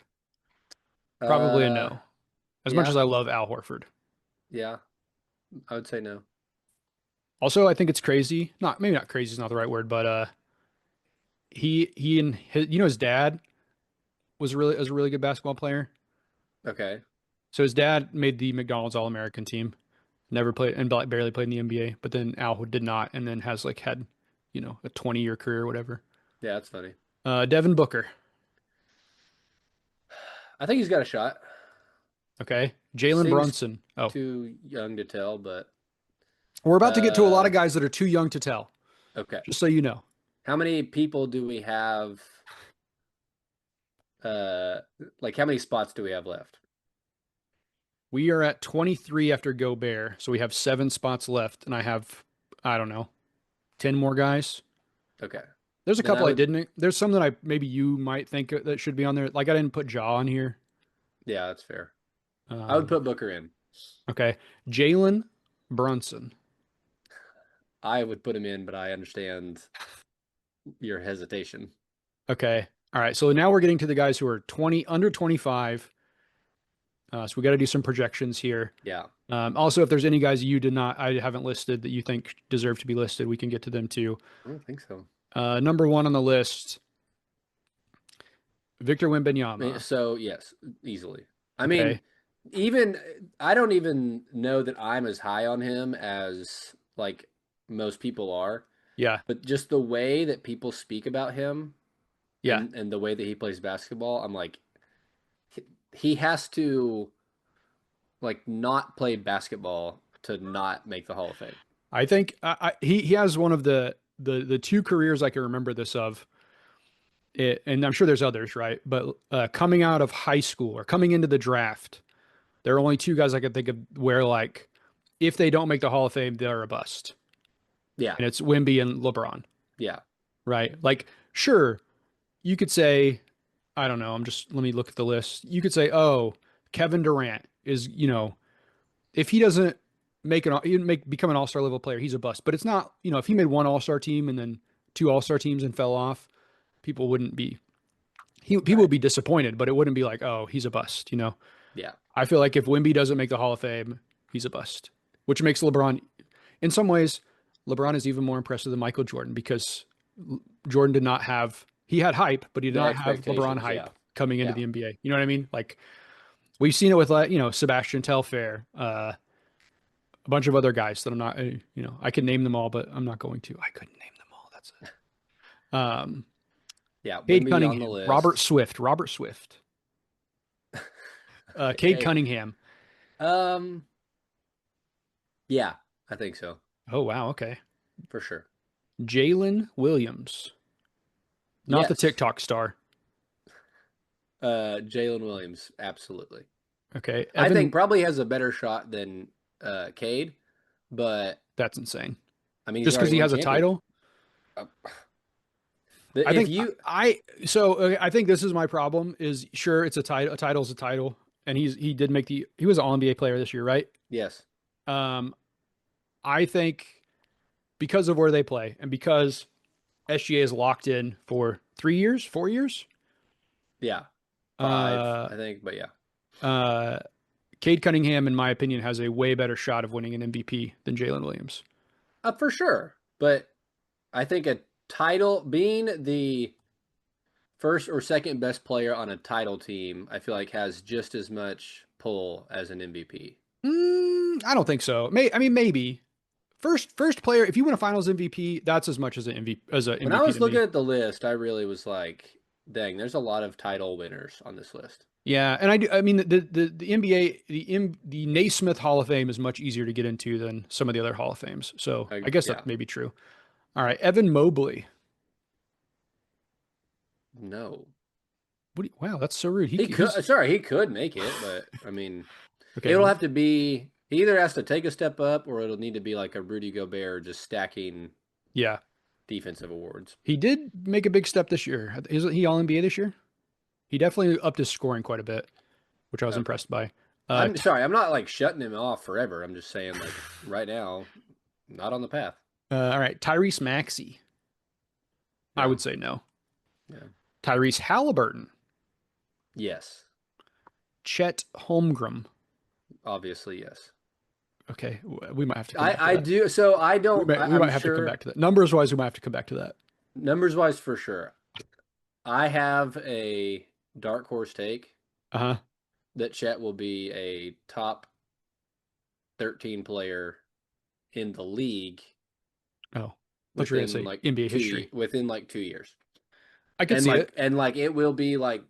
probably a Uh, no. As much as yeah, I love Al Horford. yeah, I would say no. Also, I think it's crazy. Not maybe not crazy is not the right word, but he and his his dad was a really good basketball player. Okay, So his dad made the McDonald's All American team. Never played and barely played in the NBA, but then Al did not, and then has like had a 20-year career or whatever. yeah, that's funny. Devin Booker. I think he's got a shot. Okay. Jalen Seems Brunson. Oh, too young to tell, but we're about to get to a lot uh, of guys that are too young to tell, okay. just so you know. How many people do we have? Uh, like how many spots do we have left? We are at 23 after Gobert, so we have 7 spots left, and I have, I don't know, 10 more guys. Okay, There's a then I couple I would. didn't. There's some that I maybe you might think that should be on there. Like I didn't put Ja on here. Yeah, that's fair. I would Um, put Booker in. okay. Jalen Brunson. I would put him in, but I understand your hesitation. Okay. All right. So now we're getting to the guys who are 20 under 25 So we got to do some projections here. Yeah, Also, if there's any guys I haven't listed that you think deserve to be listed, we can get to them too. I don't think so. Number one on the list, Victor Wembanyama. So yes, easily. I mean, Okay. even I don't even know that I'm as high on him as like most people are, Yeah. but just the way that people speak about him Yeah. and the way that he plays basketball, I'm like he has to like not play basketball to not make the Hall of Fame. I think he has one of the two careers I can remember this of. And I'm sure there's others, right? But coming out of high school or coming into the draft, there are only two guys I could think of where like if they don't make the Hall of Fame, they're a bust. Yeah, And it's Wemby and LeBron, yeah, right? Like, sure, you could say, I don't know, let me look at the list. You could say, oh, Kevin Durant is, if he doesn't become an all-star level player, he's a bust. But it's not, if he made one all-star team and then two all-star teams and fell off, people wouldn't be people right. would be disappointed, but it wouldn't be like, oh, he's a bust. Yeah, I feel like if Wemby doesn't make the Hall of Fame, he's a bust, which makes LeBron, in some ways, LeBron is even more impressive than Michael Jordan because Jordan did not have, he had hype, but he did the not have LeBron expectations. hype Yeah, coming into yeah, the NBA. You know what I mean? Like we've seen it with, Sebastian Telfair, a bunch of other guys that I'm not, I can name them all, but I'm not going to. I couldn't name them all. That's it. yeah. Cade Wimby on the Cunningham, list. Robert Swift, Cade Hey, Cunningham. um, yeah, I think so Oh wow, okay. for sure. Jalen Williams, not the Yes, TikTok star. Jalen Williams, absolutely. Okay, I think Evan, probably has a better shot than Cade, but that's insane. I mean he's Just because already he won has a champion. title, Uh, I if think you, I think this is my problem. Is sure it's a title. A title's a title, and he was an All NBA player this year, right? yes, Um, I think because of where they play and because SGA is locked in for 3 years, 4 years. yeah, five, Uh, I think, but yeah, uh, Cade Cunningham, in my opinion, has a way better shot of winning an MVP than Jalen Williams. for sure. But I think a title being the first or second best player on a title team, I feel like has just as much pull as an MVP. I don't think so. I mean, maybe first player. If you win a Finals MVP, that's as much as an When I MVP was to looking me. at the list, I really was like, dang, there's a lot of title winners on this list. Yeah, and I mean the NBA the Naismith Hall of Fame is much easier to get into than some of the other Hall of Fames. So I guess Yeah, that may be true. All right, Evan Mobley. no. Wow, that's so rude. He could, He's sorry, he could make it, but I mean, okay. it'll have to be, he either has to take a step up or it'll need to be like a Rudy Gobert just stacking Yeah, defensive awards. he did make a big step this year. Isn't he All NBA this year? He definitely upped his scoring quite a bit, which I was Okay. impressed by. Uh, I'm sorry, I'm not like shutting him off forever. I'm just saying, like, right now, not on the path. all right, Tyrese Maxey. I No. would say no. Yeah. Tyrese Halliburton, Yes. Chet Holmgren. Obviously, yes. Okay, we might have to come back to I that. do. So I don't, We I'm might have to come sure back to that. Numbers wise, we might have to come back to that. numbers wise for sure. I have a dark horse take Uh huh. that Chet will be a top 13 player in the league Oh, what you're gonna say? NBA history. within like 2 years. I could see it. And like it will be like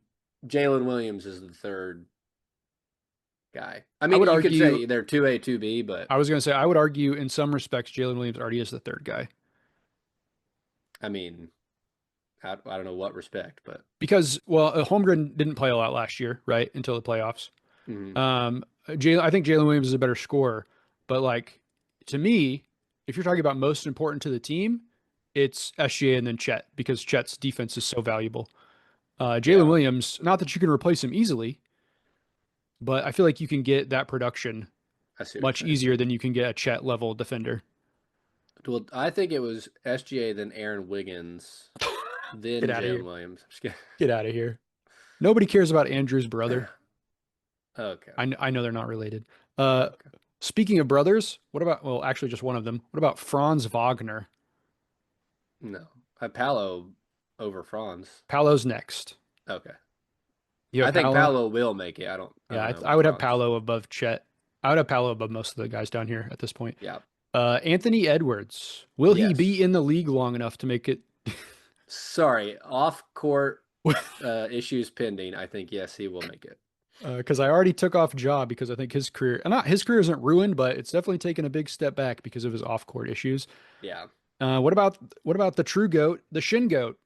Jalen Williams is the third guy. I I mean, would you could argue. say they're 2A, 2B, but I was gonna say I would argue in some respects Jalen Williams already is the third guy I mean, I don't know what respect, but because Holmgren didn't play a lot last year, right? Until the playoffs. mhm, I think Jalen Williams is a better scorer, but like to me, if you're talking about most important to the team, it's SGA and then Chet because Chet's defense is so valuable. Jalen yeah, Williams, not that you can replace him easily, but I feel like you can get that production I see what you're much saying. easier than you can get a Chet level defender. Well, I think it was SGA, then Aaron Wiggins, Get then out of Jalen here. Williams. I'm just Get out of here. Nobody cares about Andrew's brother. Okay. I know they're not related. Uh, Okay. Speaking of brothers, what about, well, actually just one of them. What about Franz Wagner? No. I Palo over Franz. Palo's next. Okay. You I have think Palo? Palo will make it. I Yeah, don't know I about would have Franz. Palo above Chet. I would have Palo above most of the guys down here at this point. Yeah. Anthony Edwards. Will he be Yes. in the league long enough to make it? Sorry. Off court issues pending. I think yes, he will make it. Because I already took off Ja because I think his career, not his career isn't ruined, but it's definitely taken a big step back because of his off-court issues. Yeah. What about the true goat, the Shin goat,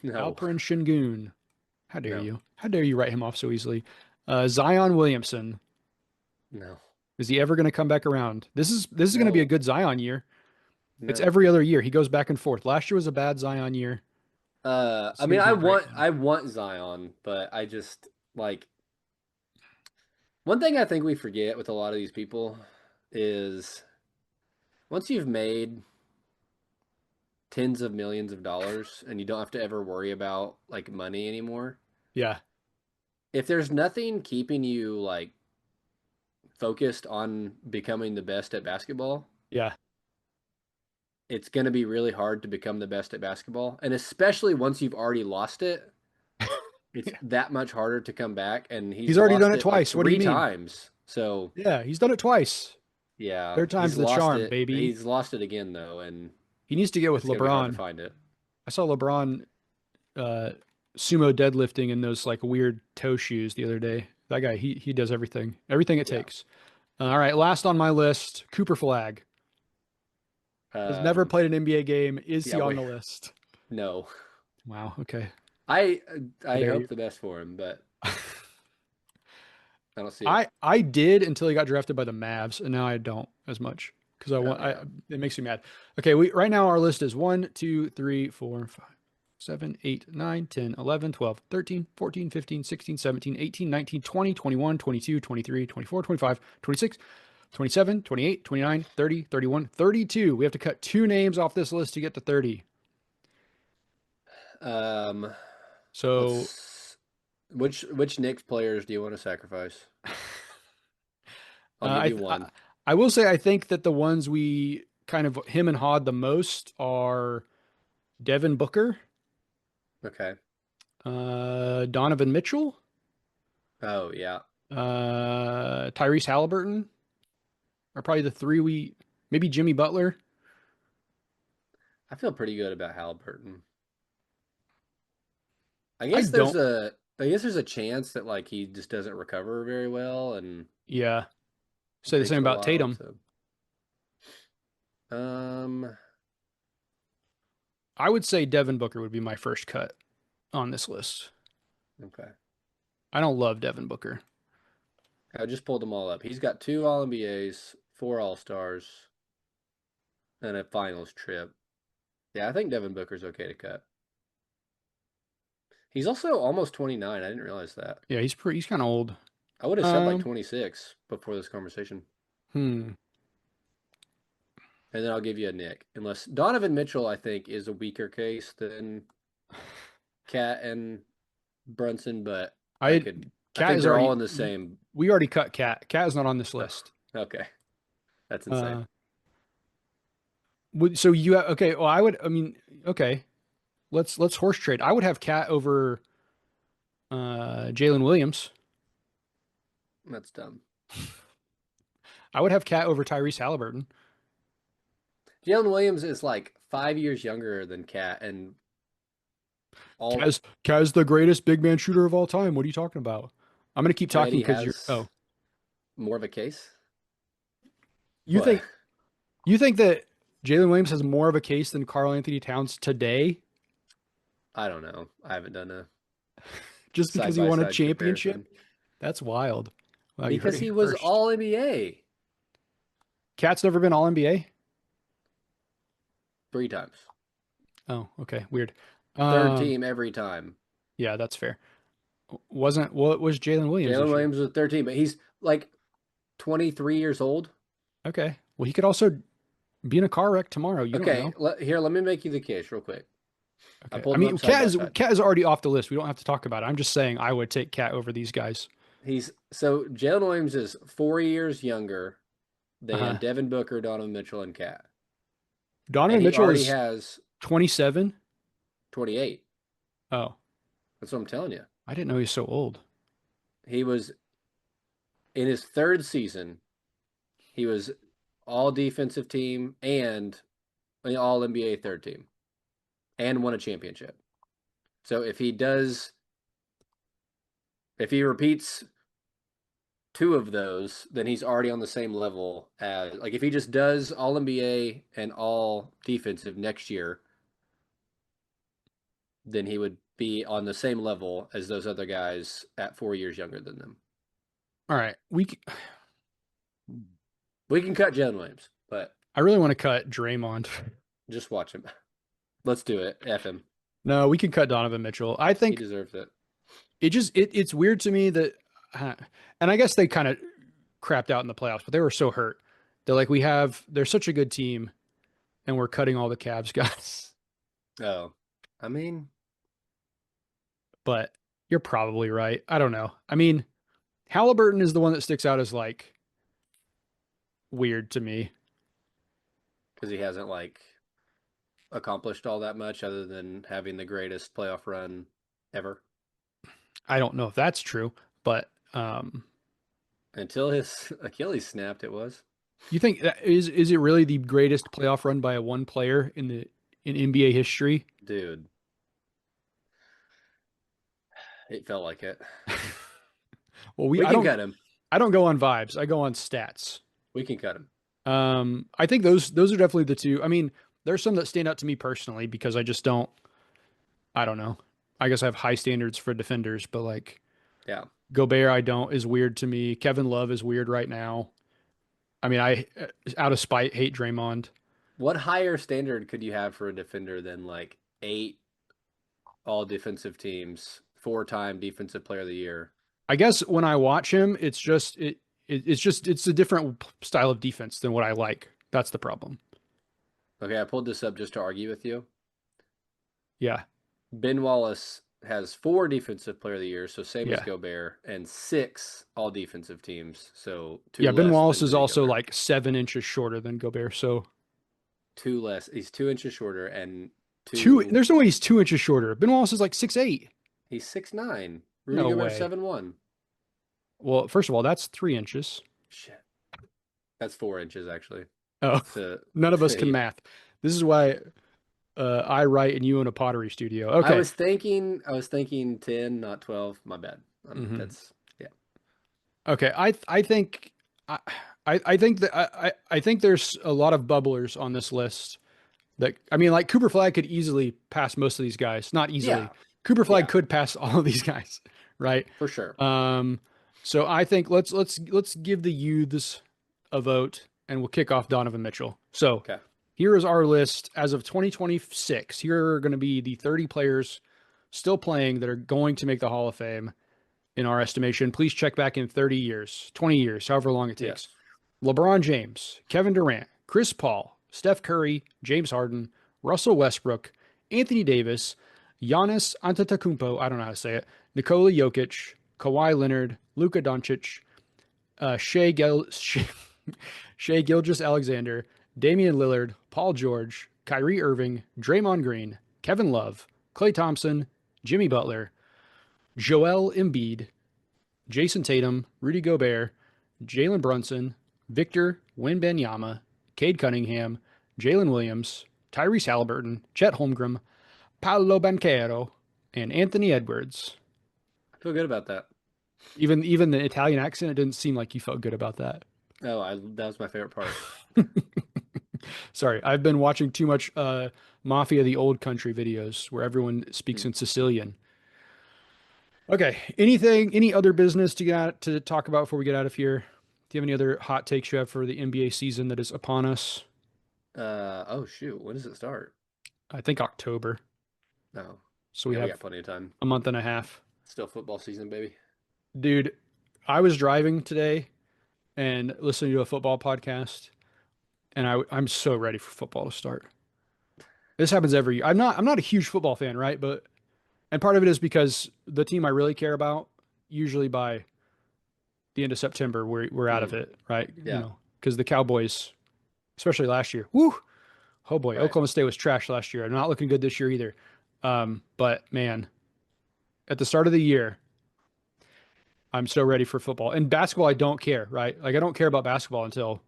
No. Alperen Şengün? How dare No. you? How dare you write him off so easily? Zion Williamson. No. Is he ever going to come back around? This is going to be a No. good Zion year. It's No. every other year. He goes back and forth. Last year was a bad Zion year. This I year's mean, gonna be a great one. I want Zion, but I just like one thing I think we forget with a lot of these people is once you've made tens of millions of dollars and you don't have to ever worry about like money anymore, Yeah, if there's nothing keeping you like focused on becoming the best at basketball, yeah, it's going to be really hard to become the best at basketball. And especially once you've already lost it, it's yeah. that much harder to come back. And He's he's already done lost it it like twice. What do you three mean? times. So Yeah, he's done it twice. yeah, Third time's he's the lost charm, it. baby. He's lost it again though, and He needs to get with it's going to be hard to LeBron. find it. I saw LeBron uh, sumo deadlifting in those like weird toe shoes the other day. That guy, he does everything it Yeah. takes. All right, last on my list, Cooper Flag has never Um, played an NBA game. Is yeah, he on wait, the list? no. Wow. Okay. I How I dare hope you? the best for him, but I don't see it. I did until he got drafted by the Mavs, and now I don't as much because I Oh want. I yeah. it makes me mad. Okay, we right now our list is 1, 2, 3, 4, 5, 7, 8, 9, 10, 11, 12, 13, 14, 15, 16, 17, 18, 19, 20, 21, 22, 23, 24, 25, 26, 27, 28, 29, 30, 31, 32. We have to cut 2 names off this list to get to 30. Um, So let's which Knicks players do you want to sacrifice? I'll give I, you one. I will say I think that the ones we kind of him and Hod the most are Devin Booker, Okay. Donovan Mitchell, Oh yeah. Tyrese Halliburton are probably the three we maybe Jimmy Butler. I feel pretty good about Halliburton. I don't. I guess there's a chance that like he just doesn't recover very well and Yeah. it Say the takes same a about while Tatum. to um I would say Devin Booker would be my first cut on this list. okay. I don't love Devin Booker. I just pulled them all up. He's got two All NBAs, four All Stars, and a finals trip. Yeah, I think Devin Booker's okay to cut. He's also almost 29. I didn't realize that. Yeah, he's kind of old. I would have said like Um, 26 before this conversation. hmm. And then I'll give you a Nick. Unless Donovan Mitchell, I think, is a weaker case than Cat and Brunson, but I I Cat think is they're all already in the same. we already cut Cat. Cat is not on this Oh, list. okay. That's insane. Uh, so you have, okay, well I mean, okay. Let's horse trade. I would have Cat over Jalen Williams. That's dumb. I would have Cat over Tyrese Halliburton. Jalen Williams is like 5 years younger than Cat, and all Cat's the greatest big man shooter of all time. What are you talking about? I'm gonna keep but talking he because you're has more of a case. you What? think you think that Jalen Williams has more of a case than Karl Anthony Towns today I don't know. I haven't done a just side because he by won a side championship? comparison That's wild. Wow, you heard because it he here was first. all NBA Cat's never been all NBA. 3 times, Oh, okay, weird. third Um, team every time. yeah, that's fair. Wasn't what was Jalen Williams Jalen this year? Williams was 13, but he's like 23 years old. Okay. Well, he could also be in a car wreck tomorrow. You don't Okay, know. here, let me make you the case real quick. I Okay. I pulled them mean, up side by side. Cat is already off the list. We don't have to talk about it. I'm just saying I would take Cat over these guys. He's so Jalen Williams is 4 years younger than Uh-huh. Devin Booker, Donovan Mitchell, and Cat, and Donovan he Mitchell already is has 27. 28. Oh, That's what I'm telling you. I didn't know he's so old. He was in his third season. He was all defensive team and an all NBA third team, and won a championship. So if he repeats two of those, then he's already on the same level as, like, if he just does all NBA and all defensive next year, then he would be on the same level as those other guys at 4 years younger than them. All right. We can cut Jalen Williams, but I really want to cut Draymond. just watch him. Let's do it. F him. No, we can cut Donovan Mitchell. I He think deserves it. it's weird to me that, and I guess they kind of crapped out in the playoffs, but they were so hurt. They're like, they're such a good team, and we're cutting all the Cavs guys. Oh, I mean, But you're probably right. I don't know. I mean, Halliburton is the one that sticks out as like weird to me. because he hasn't like accomplished all that much other than having the greatest playoff run ever I don't know if that's true, but until his Achilles snapped. It was, you think is it really the greatest playoff run by a one player in NBA history? dude. It felt like it. Well, We can cut him. I don't go on vibes. I go on stats. We can cut him. I think those are definitely the two. I mean, there's some that stand out to me personally because I don't know. I guess I have high standards for defenders, but like Yeah. Gobert, I don't is weird to me. Kevin Love is weird right now. I mean, I out of spite hate Draymond. What higher standard could you have for a defender than like 8 all defensive teams, 4-time defensive player of the year? I guess when I watch him, it's a different style of defense than what I like. That's the problem. Okay, I pulled this up just to argue with you. Yeah, Ben Wallace has 4 defensive player of the year, so same as yeah, Gobert, and 6 all defensive teams, so two yeah. Ben less Wallace than is Rudy also Gobert. like 7 inches shorter than Gobert. So Two less. He's 2 inches shorter, and two. two. There's no way he's 2 inches shorter. Ben Wallace is like 6'8". He's 6'9". Rudy No Gobert way. 7'1". Well, first of all, that's 3 inches. Shit, that's 4 inches actually. Oh, To none of us to can eight. math. This is why I write and you in a pottery studio. I Okay. was thinking. I was thinking 10, not 12. My bad. Hmm. That's yeah. Okay. I think I I think that I think there's a lot of bubblers on this list that I mean, like Cooper Flag could easily pass most of these guys. Not easily. Yeah, Cooper Flag yeah, could pass all of these guys, right? for sure. Um, so I think let's give the youths a vote and we'll kick off Donovan Mitchell. So Okay. here is our list as of 2026. Here are going to be the 30 players still playing that are going to make the Hall of Fame in our estimation. Please check back in 30 years, 20 years, however long it takes. Yes. LeBron James, Kevin Durant, Chris Paul, Steph Curry, James Harden, Russell Westbrook, Anthony Davis, Giannis Antetokounmpo, I don't know how to say it, Nikola Jokic, Kawhi Leonard, Luka Doncic, Shea Gilgeous-Alexander, Damian Lillard, Paul George, Kyrie Irving, Draymond Green, Kevin Love, Klay Thompson, Jimmy Butler, Joel Embiid, Jason Tatum, Rudy Gobert, Jalen Brunson, Victor Wembanyama, Cade Cunningham, Jalen Williams, Tyrese Halliburton, Chet Holmgren, Paolo Banchero, and Anthony Edwards. I feel good about that. Even the Italian accent, it didn't seem like you felt good about that. Oh, that was my favorite part. Sorry, I've been watching too much Mafia the Old Country videos where everyone speaks Hmm. in Sicilian. Okay, any other business to talk about before we get out of here? Do you have any other hot takes you have for the NBA season that is upon us? Oh shoot, when does it start? I think October. No. So we Yeah, we have got plenty of time. a month and a half. Still football season, baby. Dude, I was driving today and listening to a football podcast, and I'm so ready for football to start. This happens every year. I'm not a huge football fan, right? But and part of it is because the team I really care about, usually by the end of September, we're out of Mm, it, right? yeah, Because the Cowboys, especially last year, woo, oh boy, right. Oklahoma State was trash last year. Not looking good this year either. But man, at the start of the year, I'm so ready for football. And basketball, I don't care, right? Like I don't care about basketball until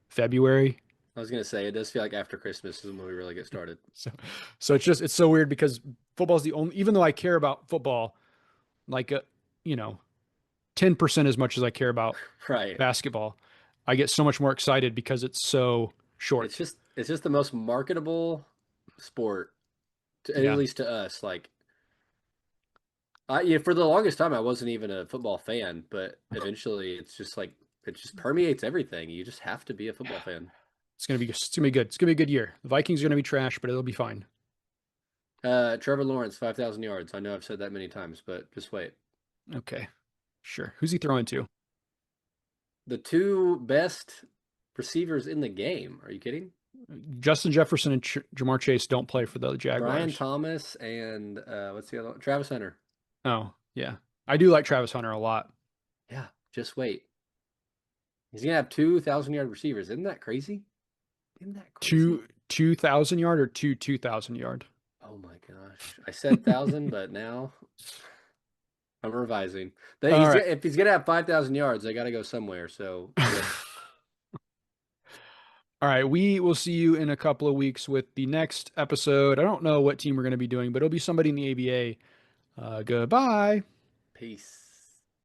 February. I was gonna say it does feel like after Christmas is when we really get started. So, so it's so weird because football is the only, even though I care about football, like, you know, 10% as much as I care about Right. basketball, I get so much more excited because it's so It's short. just the most marketable sport, at Yeah. least to us. Like, yeah, for the longest time, I wasn't even a football fan, but eventually, it's just like it just permeates everything. You just have to be a football fan. It's gonna be good. It's gonna be a good year. The Vikings are gonna be trash, but it'll be fine. Trevor Lawrence, 5,000 yards. I know I've said that many times, but just wait. Okay. Sure. Who's he throwing to? The two best receivers in the game. Are you kidding? Justin Jefferson and Jamar Chase don't play for the Brian Jaguars. Thomas and what's the other one? Travis Hunter. Oh, yeah. I do like Travis Hunter a lot. Yeah, just wait. He's gonna have 2,000 yard receivers. Isn't that crazy? Isn't that crazy? 2,000 yard or 2,000 yard? Oh my gosh. I said thousand, but now I'm revising. All right. If he's gonna have 5,000 yards, they got to go somewhere. So yeah, All right, we will see you in a couple of weeks with the next episode. I don't know what team we're going to be doing, but it'll be somebody in the ABA. Goodbye. peace.